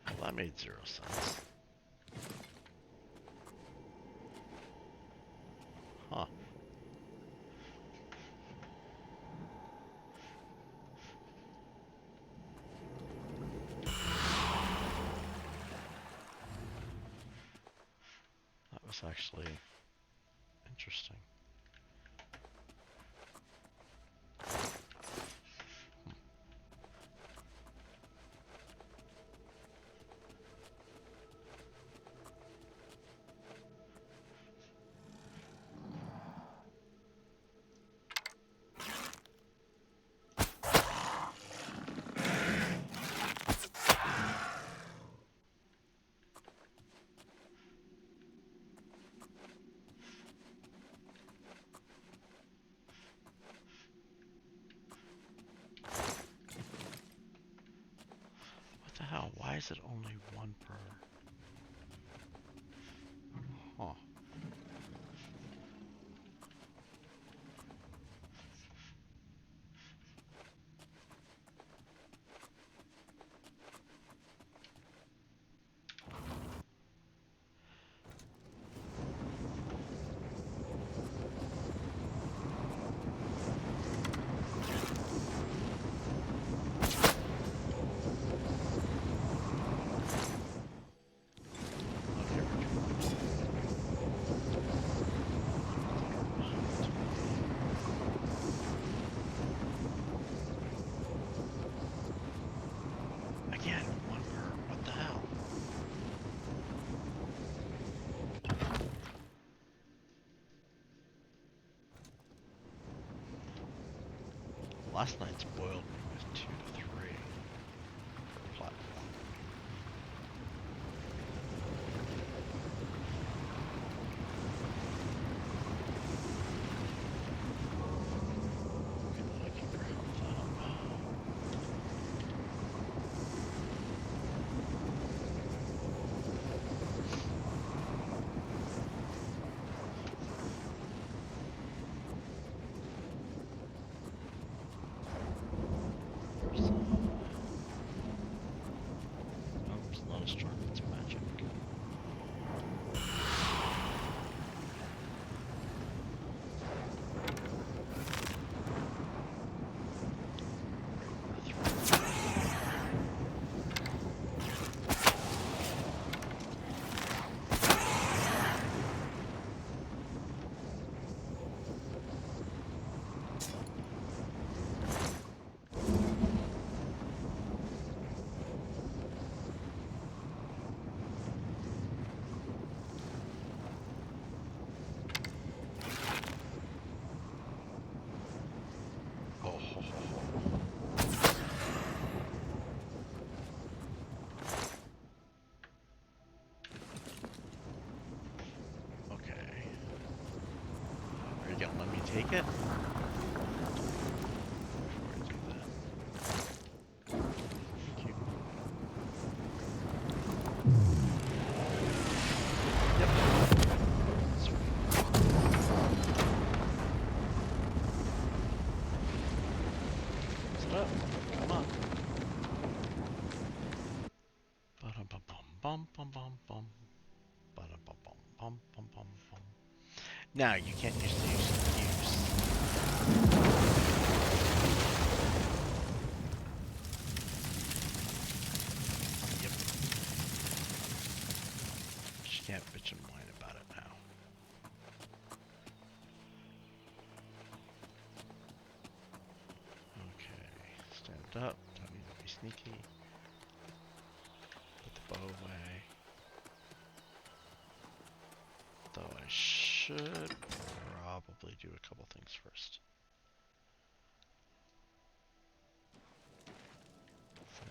Well, that made 0 sense. Huh. That was actually interesting. What the hell? Why is it only 1 per? Huh. Again, 1 per. What the hell? Last night's boiled me with 2 to 3 per platform. Okay, I keep your health up. It's not a storm, it's magic. Oh, ho, ho, ho. Okay. Are you gonna let me take it? Before I do that. Thank you. Yep. Sweet. What's up? Come on. Now you can't use the use. Yep. She can't bitch and whine about it now. Okay, stand up. Don't need to be sneaky. Put the bow away. Though I should probably do a couple things first.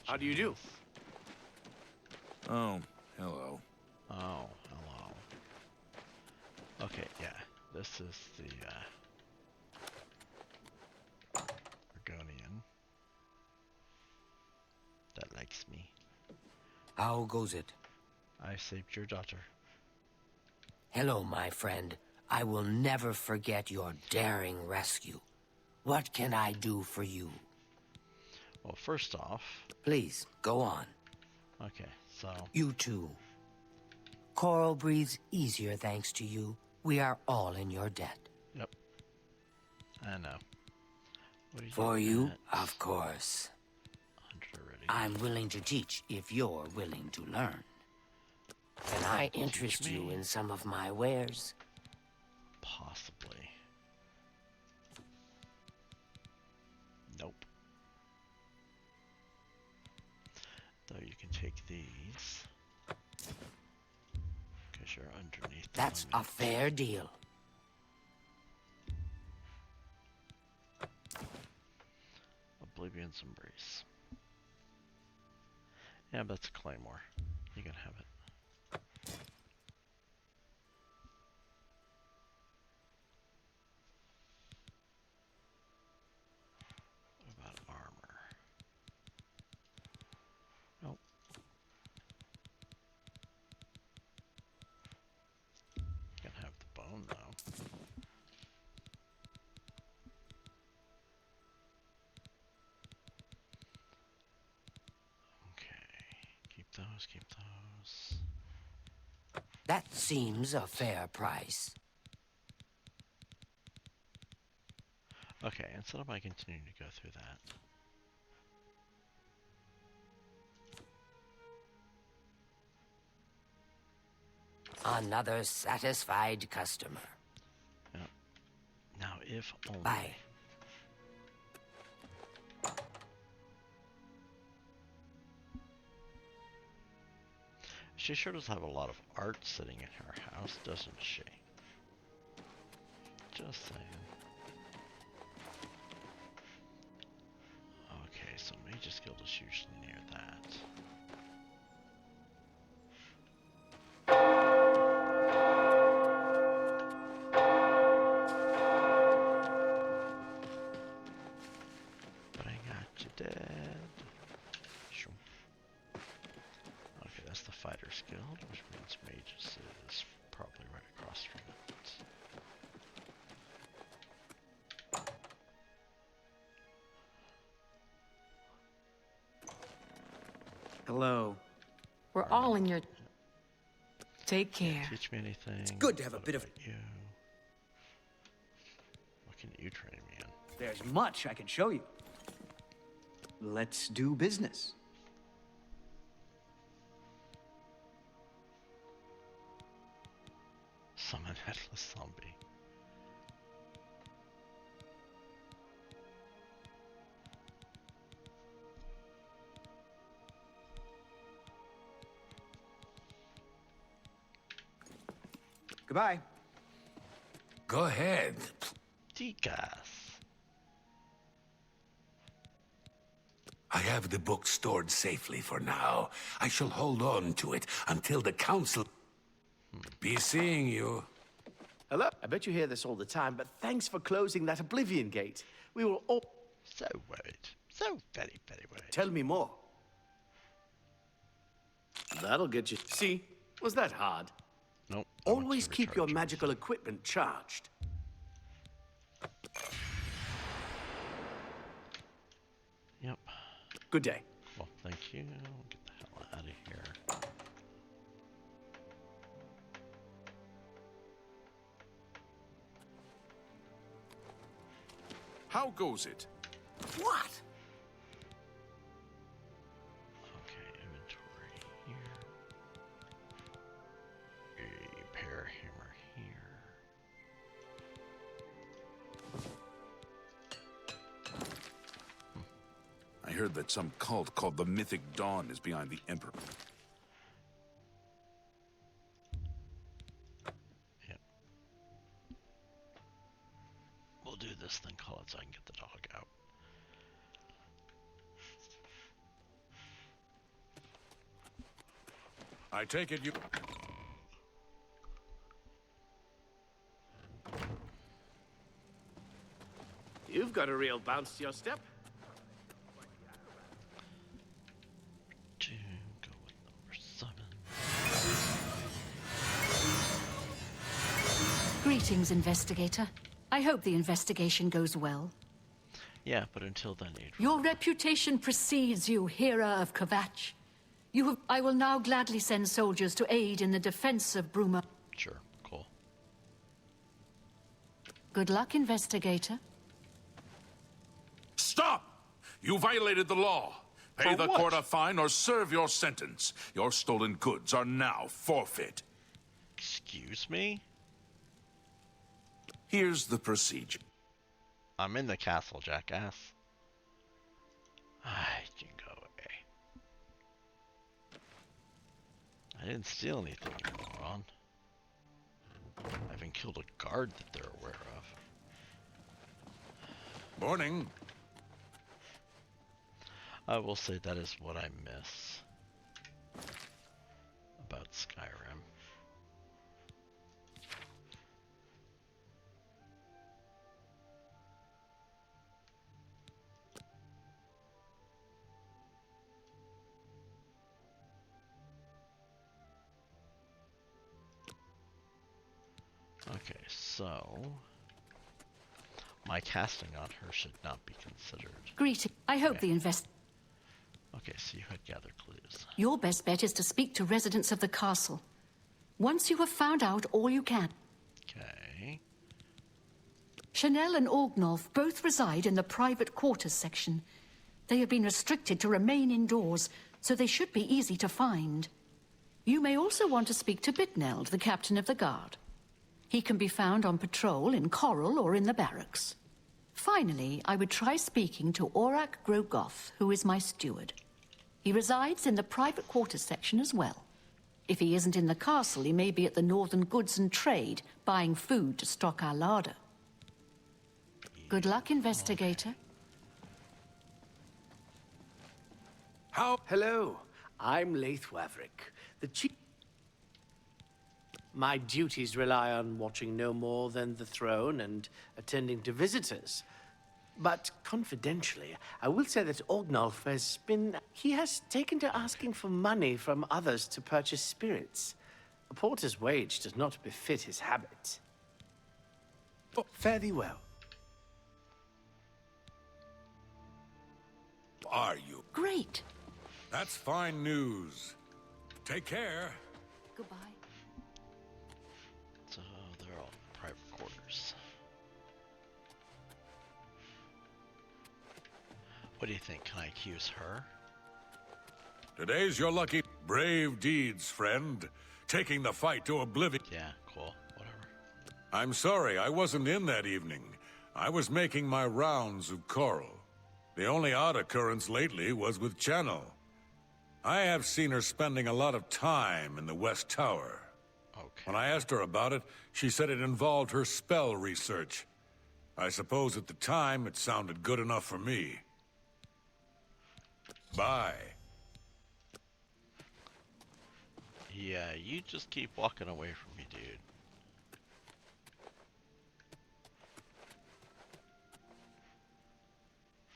How do you do? Oh, hello. Oh, hello. Okay, yeah. This is the Argonian that likes me. How goes it? I saved your daughter. Hello, my friend. I will never forget your daring rescue. What can I do for you? Well, first off... Please, go on. Okay, so... You too. Coral breathes easier thanks to you. We are all in your debt. Yep. I know. What For you, of course. 100 already. I'm willing to teach if you're willing to learn. Can I interest you in some of my wares? Possibly. Nope. Though you can take these. Because you're underneath. That's a fair deal. Oblivion's Embrace. Yeah, but that's a claymore. You can have it. What about armor? Nope. You can have the bone though. Keep those. That seems a fair price. Okay, instead of my continuing to go through that. Another satisfied customer. Yep. Now, if only... Bye. She sure does have a lot of art sitting in her house, doesn't she? Just saying. Okay, so Mage's Guild is usually near that. But I got you dead. Sure. Okay, that's the Fighter's Guild, which means Mage's is probably right across from it. Hello. We're all in your... Take care. Teach me anything. It's good to have a bit of... You. What can you train me in? There's much I can show you. Let's do business. Summon Headless Zombie. Goodbye. Go ahead. Tikas. I have the book stored safely for now. I shall hold on to it until the council... Be seeing you. Hello? I bet you hear this all the time, but thanks for closing that Oblivion gate. We were all... So worried. So very, very worried. Tell me more. That'll get you... See? Was that hard? Nope. Always keep your magical equipment charged. Yep. Good day. Well, thank you. Get the hell out of here. How goes it? What? Okay, inventory here. A pair hammer here. I heard that some cult called the Mythic Dawn is behind the Emperor. Yep. We'll do this then, call it so I can get the dog out. I take it you... You've got a real bounce to your step. To go with number 7. Greetings, investigator. I hope the investigation goes well. Yeah, but until then, Adrian. Your reputation precedes you, Hera of Kvatch. I will now gladly send soldiers to aid in the defense of Bruma. Sure, cool. Good luck, investigator. Stop! You violated the law. Pay For the what? court a fine or serve your sentence. Your stolen goods are now forfeit. Excuse me? Here's the procedure. I'm in the castle, jackass. I can go away. I didn't steal anything, you moron. I haven't killed a guard that they're aware of. Morning. I will say that is what I miss about Skyrim. Okay, so my casting on her should not be considered. Greeting. I hope the Okay, so you had gathered clues. Your best bet is to speak to residents of the castle. Once you have found out all you can. Okay. Chanel and Orgnolf both reside in the private quarters section. They have been restricted to remain indoors, so they should be easy to find. You may also want to speak to Bitneld, the captain of the guard. He can be found on patrol in Coral or in the barracks. Finally, I would try speaking to Orak Grogoth, who is my steward. He resides in the private quarters section as well. If he isn't in the castle, he may be at the Northern Goods and Trade, buying food to stock our larder. Good luck, investigator. Hello, I'm Laith Waverick, the chief. My duties rely on watching no more than the throne and attending to visitors. But confidentially, I will say that Orgnolf he has taken to asking for money from others to purchase spirits. A porter's wage does not befit his habit. Oh, fare thee well. Are you? Great. That's fine news. Take care. Goodbye. So they're all private quarters. What do you think? Can I accuse her? Today's your lucky brave deeds, friend. Taking the fight to Oblivion. Yeah, cool. Whatever. I'm sorry, I wasn't in that evening. I was making my rounds of Coral. The only odd occurrence lately was with Channel. I have seen her spending a lot of time in the West Tower. Okay. When I asked her about it, she said it involved her spell research. I suppose at the time it sounded good enough for me. Bye. Yeah, you just keep walking away from me, dude.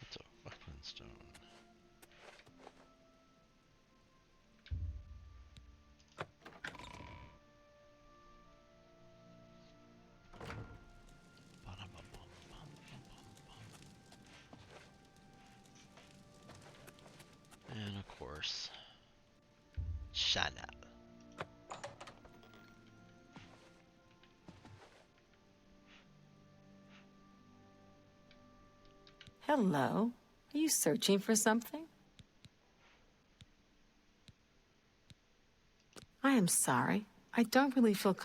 What's a weapon stone? And of course, Chanel. Hello. Are you searching for something? I am sorry. I don't really feel...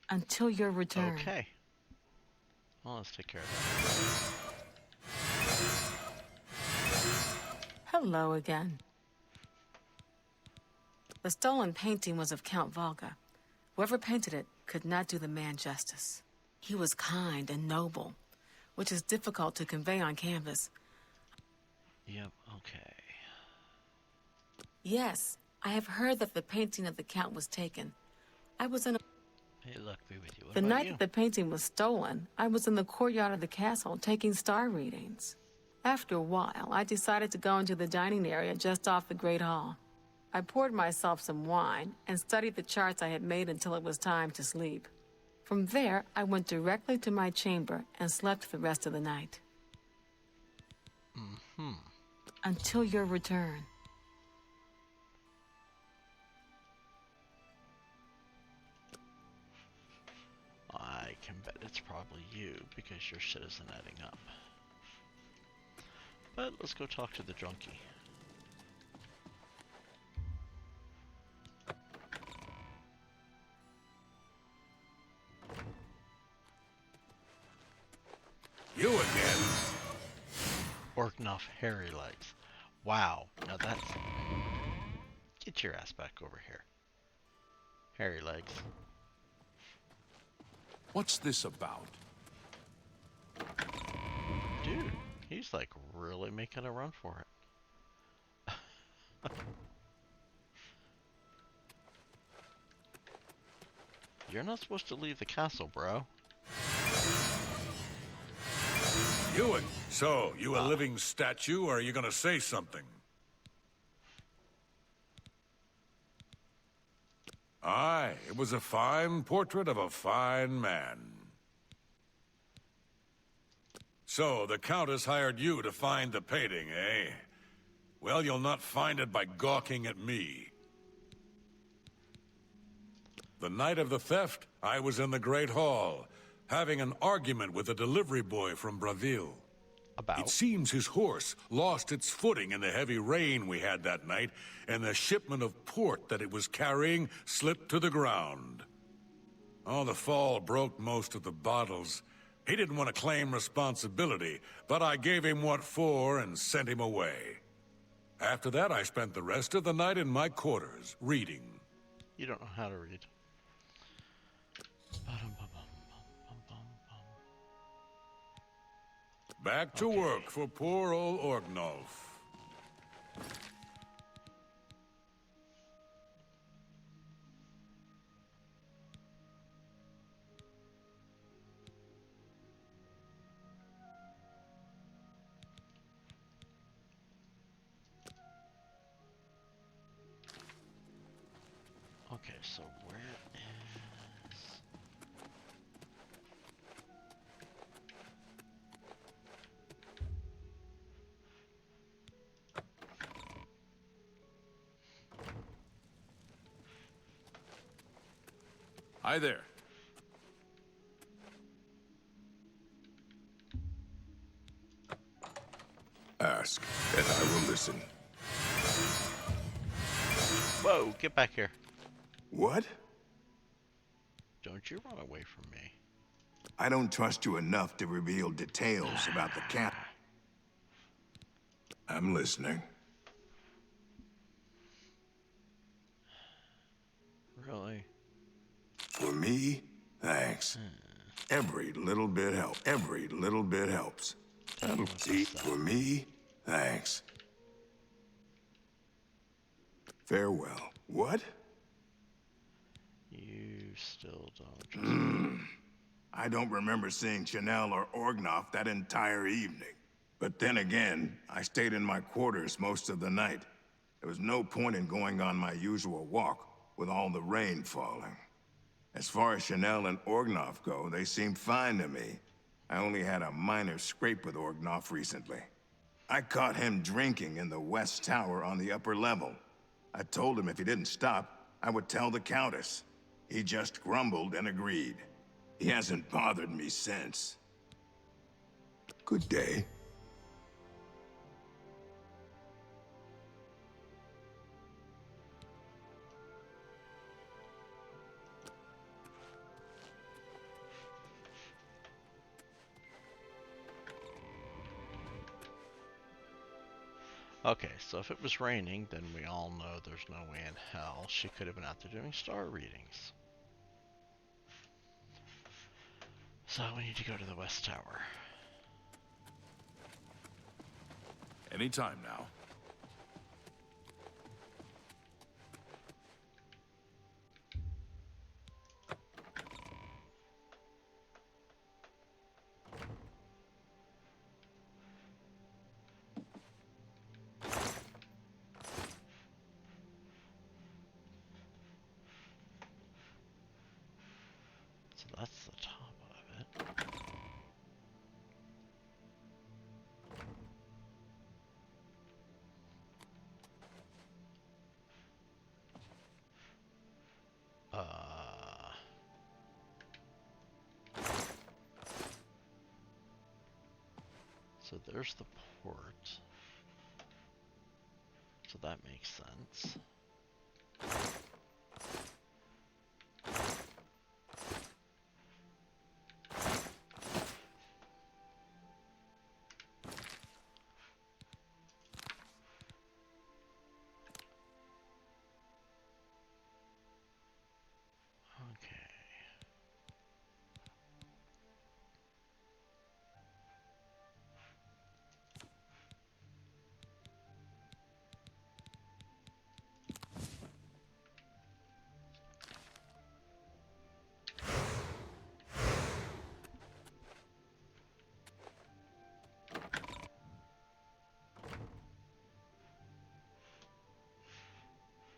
Until your return. Okay. Well, let's take care of Hello again. The stolen painting was of Count Volga. Whoever painted it could not do the man justice. He was kind and noble, which is difficult to convey on canvas. Yep, okay. Yes, I have heard that the painting of the Count was taken. I was in a... Hey, luck be with you. What The about night you? that the painting was stolen, I was in the courtyard of the castle taking star readings. After a while, I decided to go into the dining area just off the Great Hall. I poured myself some wine and studied the charts I had made until it was time to sleep. From there, I went directly to my chamber and slept the rest of the night. Mm-hmm. Until your return. I can bet it's probably you because your shit isn't adding up. But let's go talk to the junkie. You again? Orknoff hairy legs. Wow, now that's... Get your ass back over here. Hairy legs. What's this about? Dude, he's like really making a run for it. You're not supposed to leave the castle, bro. You so, you a living statue, or are you gonna say something? Aye, it was a fine portrait of a fine man. So, the Countess hired you to find the painting, eh? Well, you'll not find it by gawking at me. The night of the theft, I was in the Great Hall, having an argument with a delivery boy from Braville. About? It seems his horse lost its footing in the heavy rain we had that night, and the shipment of port that it was carrying slipped to the ground. Oh, the fall broke most of the bottles. He didn't want to claim responsibility, but I gave him what for and sent him away. After that, I spent the rest of the night in my quarters, reading. You don't know how to read. Back to work for poor old Orknolf. Okay, so where is... Hi there. Ask, and I will listen. Whoa, get back here. What? Don't you run away from me. I don't trust you enough to reveal details about the cat. I'm listening. Really? For me, thanks. Every little bit helps. Every little bit helps. See, for me, thanks. Farewell. What? You still don't trust me. I don't remember seeing Chanel or Orgnoff that entire evening. But then again, I stayed in my quarters most of the night. There was no point in going on my usual walk with all the rain falling. As far as Chanel and Orgnoff go, they seemed fine to me. I only had a minor scrape with Orgnoff recently. I caught him drinking in the West Tower on the upper level. I told him if he didn't stop, I would tell the Countess. He just grumbled and agreed. He hasn't bothered me since. Good day. Okay, so if it was raining, then we all know there's no way in hell she could have been out there doing star readings. So we need to go to the West Tower. Anytime now. So that's the top of it. So there's the port. So that makes sense. Okay.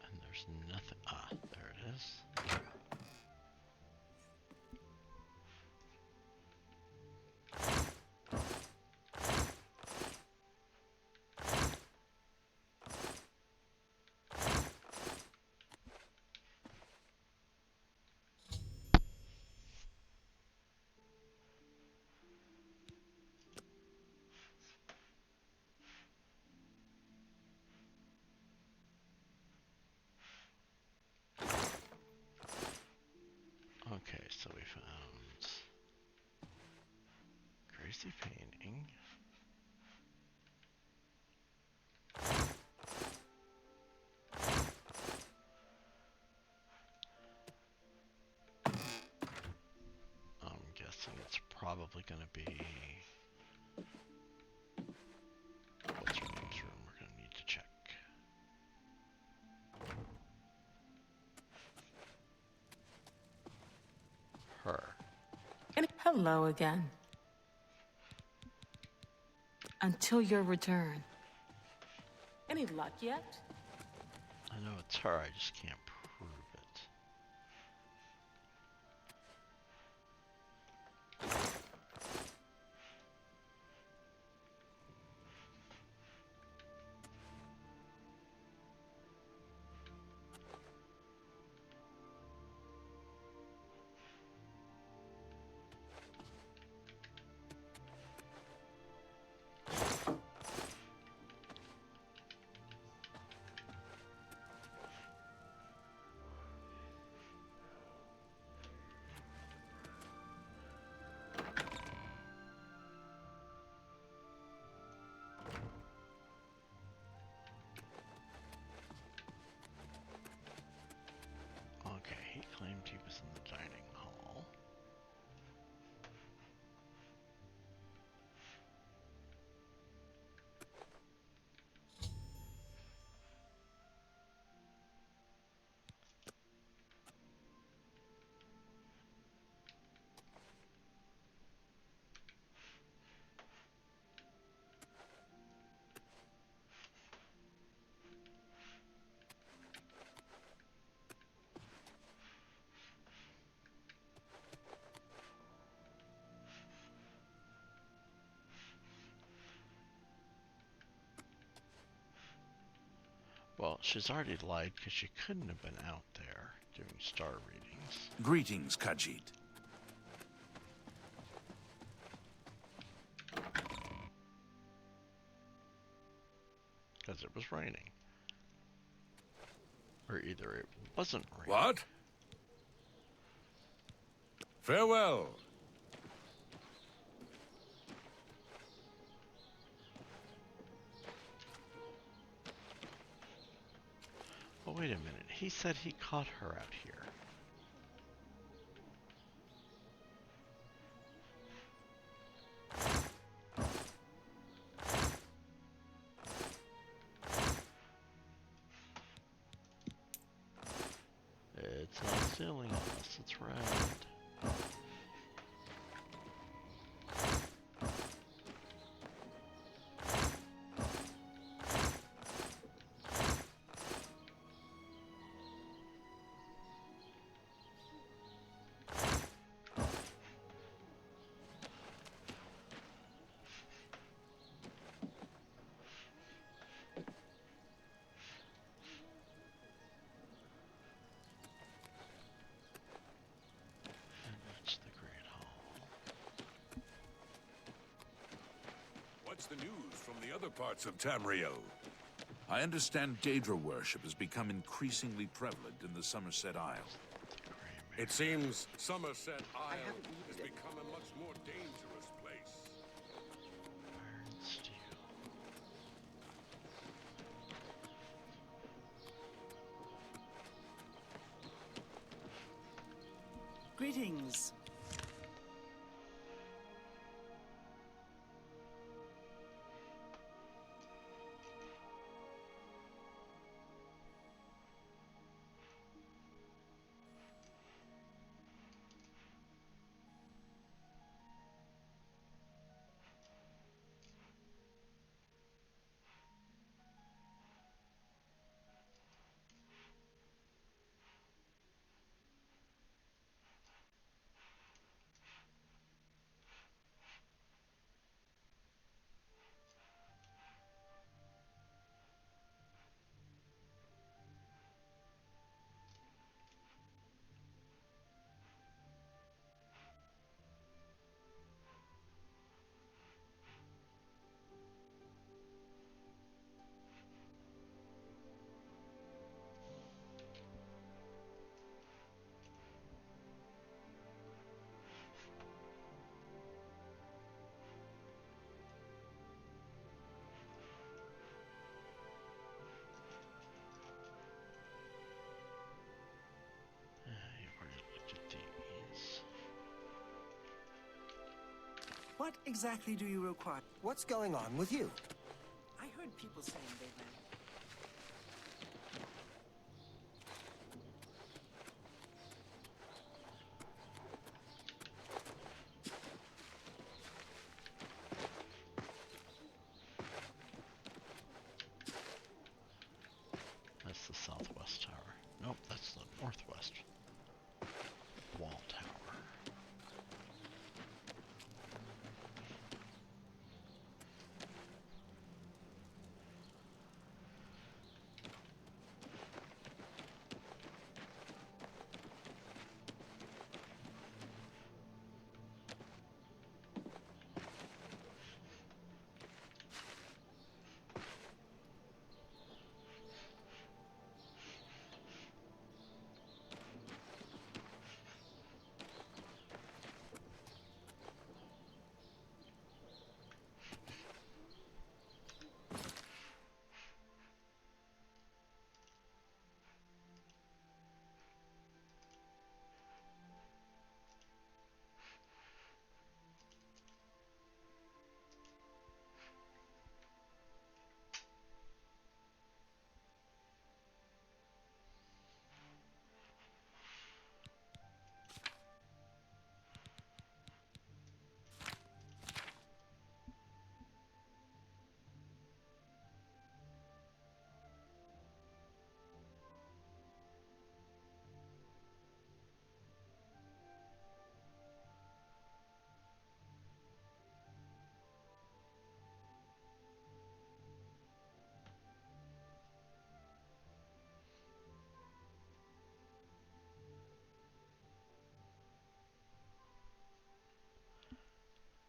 And there's nothing. Ah, there it is. Okay, so we found crazy painting. I'm guessing it's probably going to be what's her name's room. We're going to need to check. Her. Hello again. Until your return. Any luck yet? I know it's her, I just can't prove it. Okay, he claimed he was in the dining hall. Well, she's already lied because she couldn't have been out there doing star readings. Greetings, Khajiit. because it was raining. Or either it wasn't raining. What? Farewell. Oh, wait a minute. He said he caught her out here. It's not sailing unless it's round. What's the news from the other parts of Tamriel? I understand Daedra worship has become increasingly prevalent in the Somerset Isle. It seems Somerset Isle has become a much more dangerous place. Greetings. What exactly do you require? What's going on with you? I heard people saying they ran. That's the southwest tower. Nope, that's the northwest wall tower.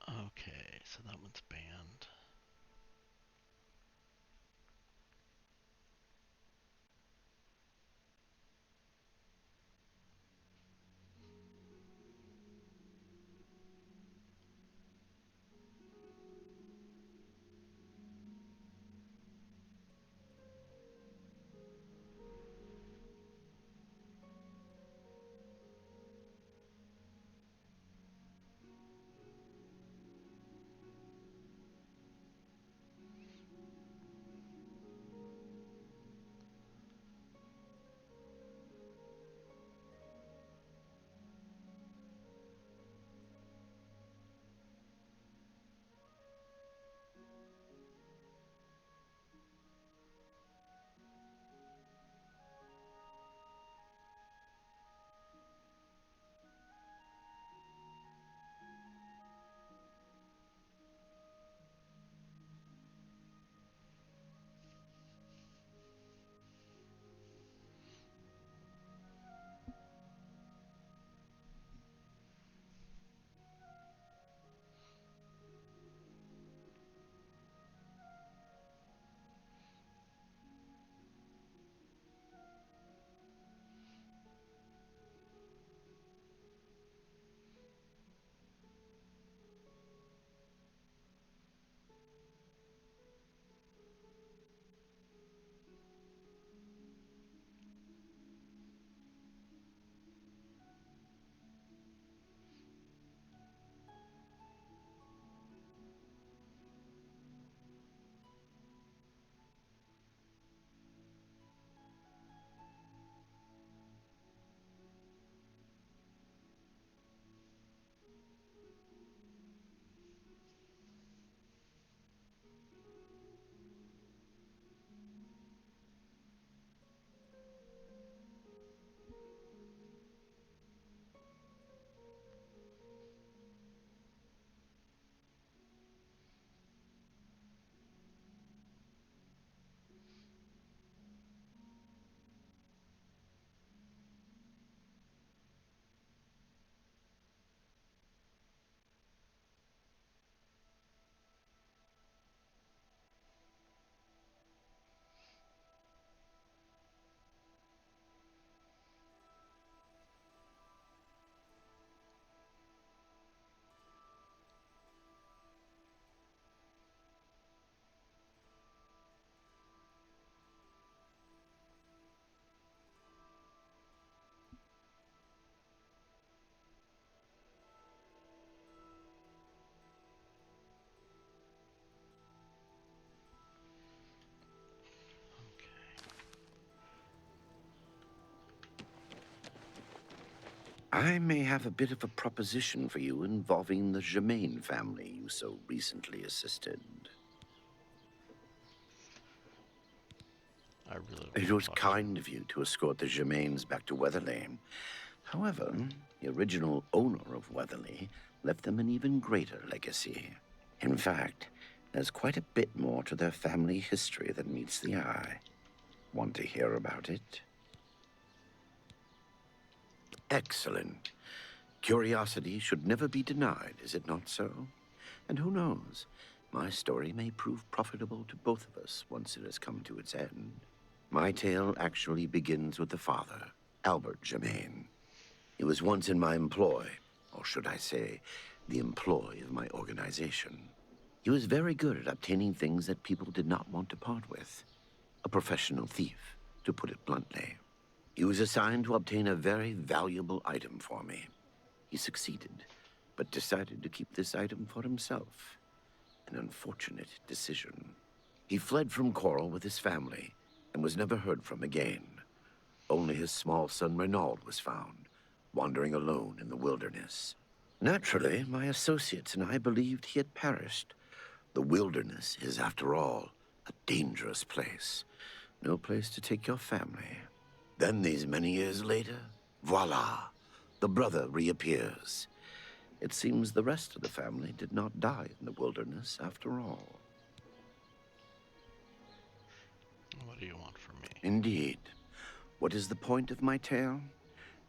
Okay, so that one's banned. I may have a bit of a proposition for you involving the Germain family you so recently assisted. I really It was kind of you to escort the Germains back to Weatherlane. However, the original owner of Weatherly left them an even greater legacy. In fact, there's quite a bit more to their family history than meets the eye. Want to hear about it? Excellent. Curiosity should never be denied, is it not so? And who knows, my story may prove profitable to both of us once it has come to its end. My tale actually begins with the father, Albert Germain. He was once in my employ, or should I say, the employ of my organization. He was very good at obtaining things that people did not want to part with. A professional thief, to put it bluntly. He was assigned to obtain a very valuable item for me. He succeeded, but decided to keep this item for himself. An unfortunate decision. He fled from Coral with his family, and was never heard from again. Only his small son Renaud was found, wandering alone in the wilderness. Naturally, my associates and I believed he had perished. The wilderness is, after all, a dangerous place. No place to take your family. Then, these many years later, voila, the brother reappears. It seems the rest of the family did not die in the wilderness after all. What do you want from me? Indeed. What is the point of my tale?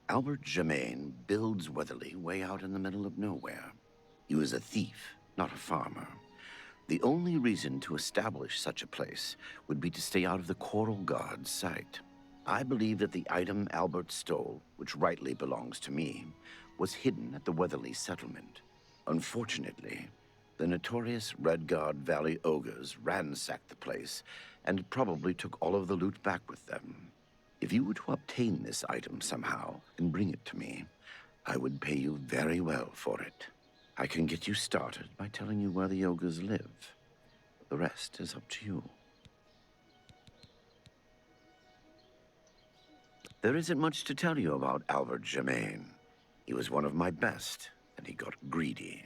Albert Germain builds Weatherly way out in the middle of nowhere. He was a thief, not a farmer. The only reason to establish such a place would be to stay out of the Coral Guard's sight. I believe that the item Albert stole, which rightly belongs to me, was hidden at the Weatherly settlement. Unfortunately, the notorious Red Guard Valley ogres ransacked the place and probably took all of the loot back with them. If you were to obtain this item somehow and bring it to me, I would pay you very well for it. I can get you started by telling you where the ogres live. The rest is up to you. There isn't much to tell you about Albert Germain. He was one of my best, and he got greedy.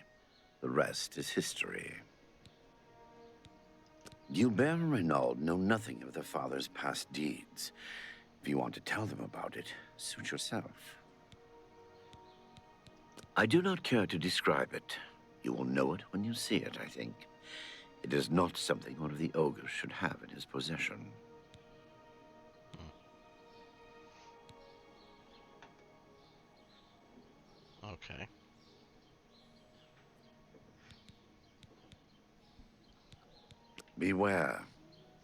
The rest is history. Gilbert and Renaud know nothing of their father's past deeds. If you want to tell them about it, suit yourself. I do not care to describe it. You will know it when you see it, I think. It is not something one of the ogres should have in his possession. Okay. Beware.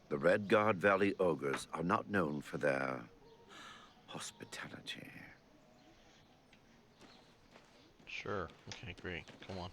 The Red Guard Valley ogres are not known for their hospitality. Sure. Okay, great. Come on.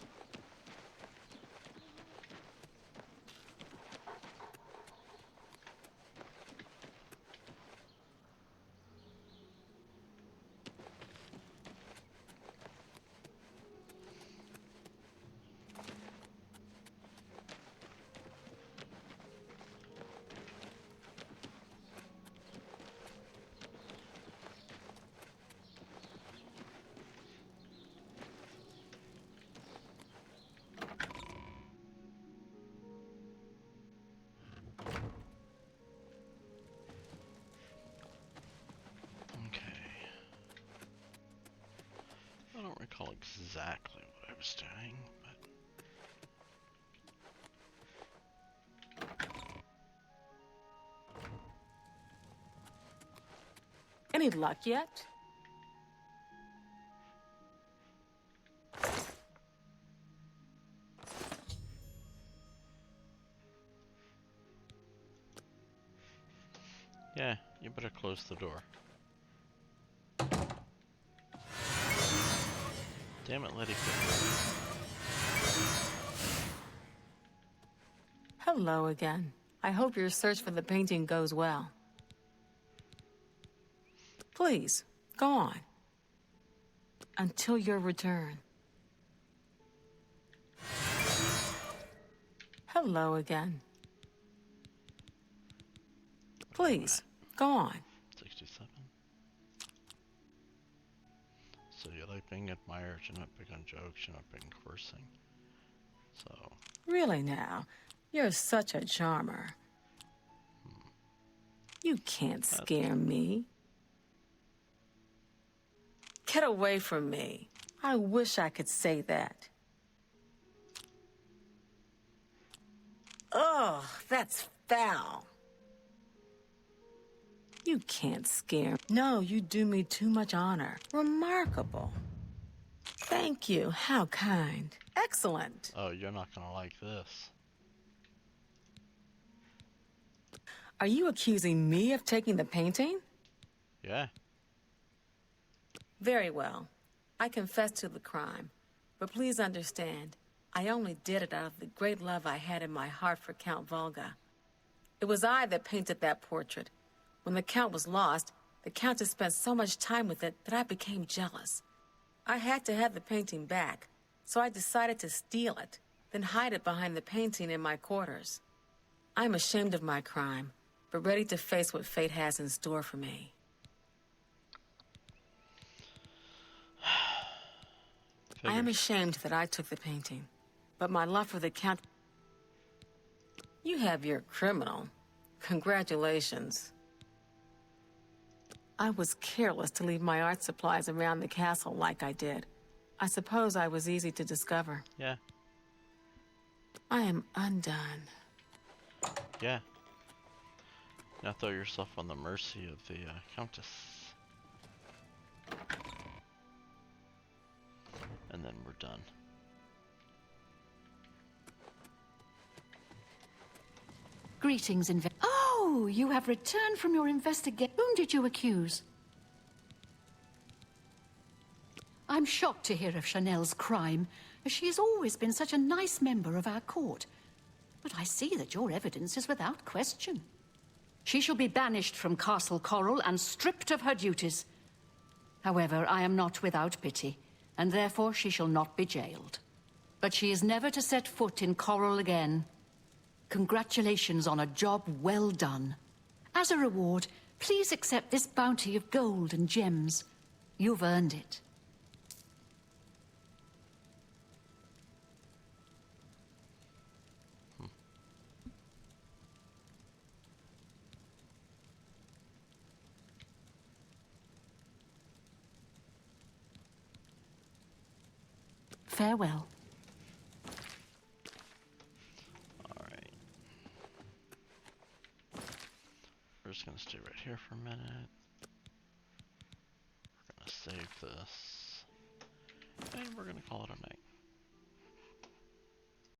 I don't recall exactly what I was doing, but... Any luck yet? Yeah, you better close the door. Damn it, Letty. Hello again. I hope your search for the painting goes well. Please, go on. Until your return. Hello again. Please, go on. 67. So you like being admired, you're not big on jokes, you're not big on cursing. So. Really now, you're such a charmer. You can't scare me. Get away from me. I wish I could say that. Ugh, that's foul. You can't scare me. No, you do me too much honor. Remarkable. Thank you. How kind. Excellent. Oh, you're not gonna like this. Are you accusing me of taking the painting? Yeah. Very well. I confess to the crime. But please understand, I only did it out of the great love I had in my heart for Count Volga. It was I that painted that portrait. When the Count was lost, the Countess spent so much time with it that I became jealous. I had to have the painting back, so I decided to steal it, then hide it behind the painting in my quarters. I'm ashamed of my crime, but ready to face what fate has in store for me. I am ashamed that I took the painting, but my love for the Count... You have your criminal. Congratulations. I was careless to leave my art supplies around the castle like I did. I suppose I was easy to discover. Yeah. I am undone. Yeah. Now throw yourself on the mercy of the Countess. And then we're done. Greetings, Oh, you have returned from your investigation. Whom did you accuse? I'm shocked to hear of Chanel's crime, as she has always been such a nice member of our court. But I see that your evidence is without question. She shall be banished from Castle Coral and stripped of her duties. However, I am not without pity, and therefore she shall not be jailed. But she is never to set foot in Coral again. Congratulations on a job well done. As a reward, please accept this bounty of gold and gems. You've earned it. Farewell. Alright. We're just gonna stay right here for a minute. We're gonna save this. And we're gonna call it a night.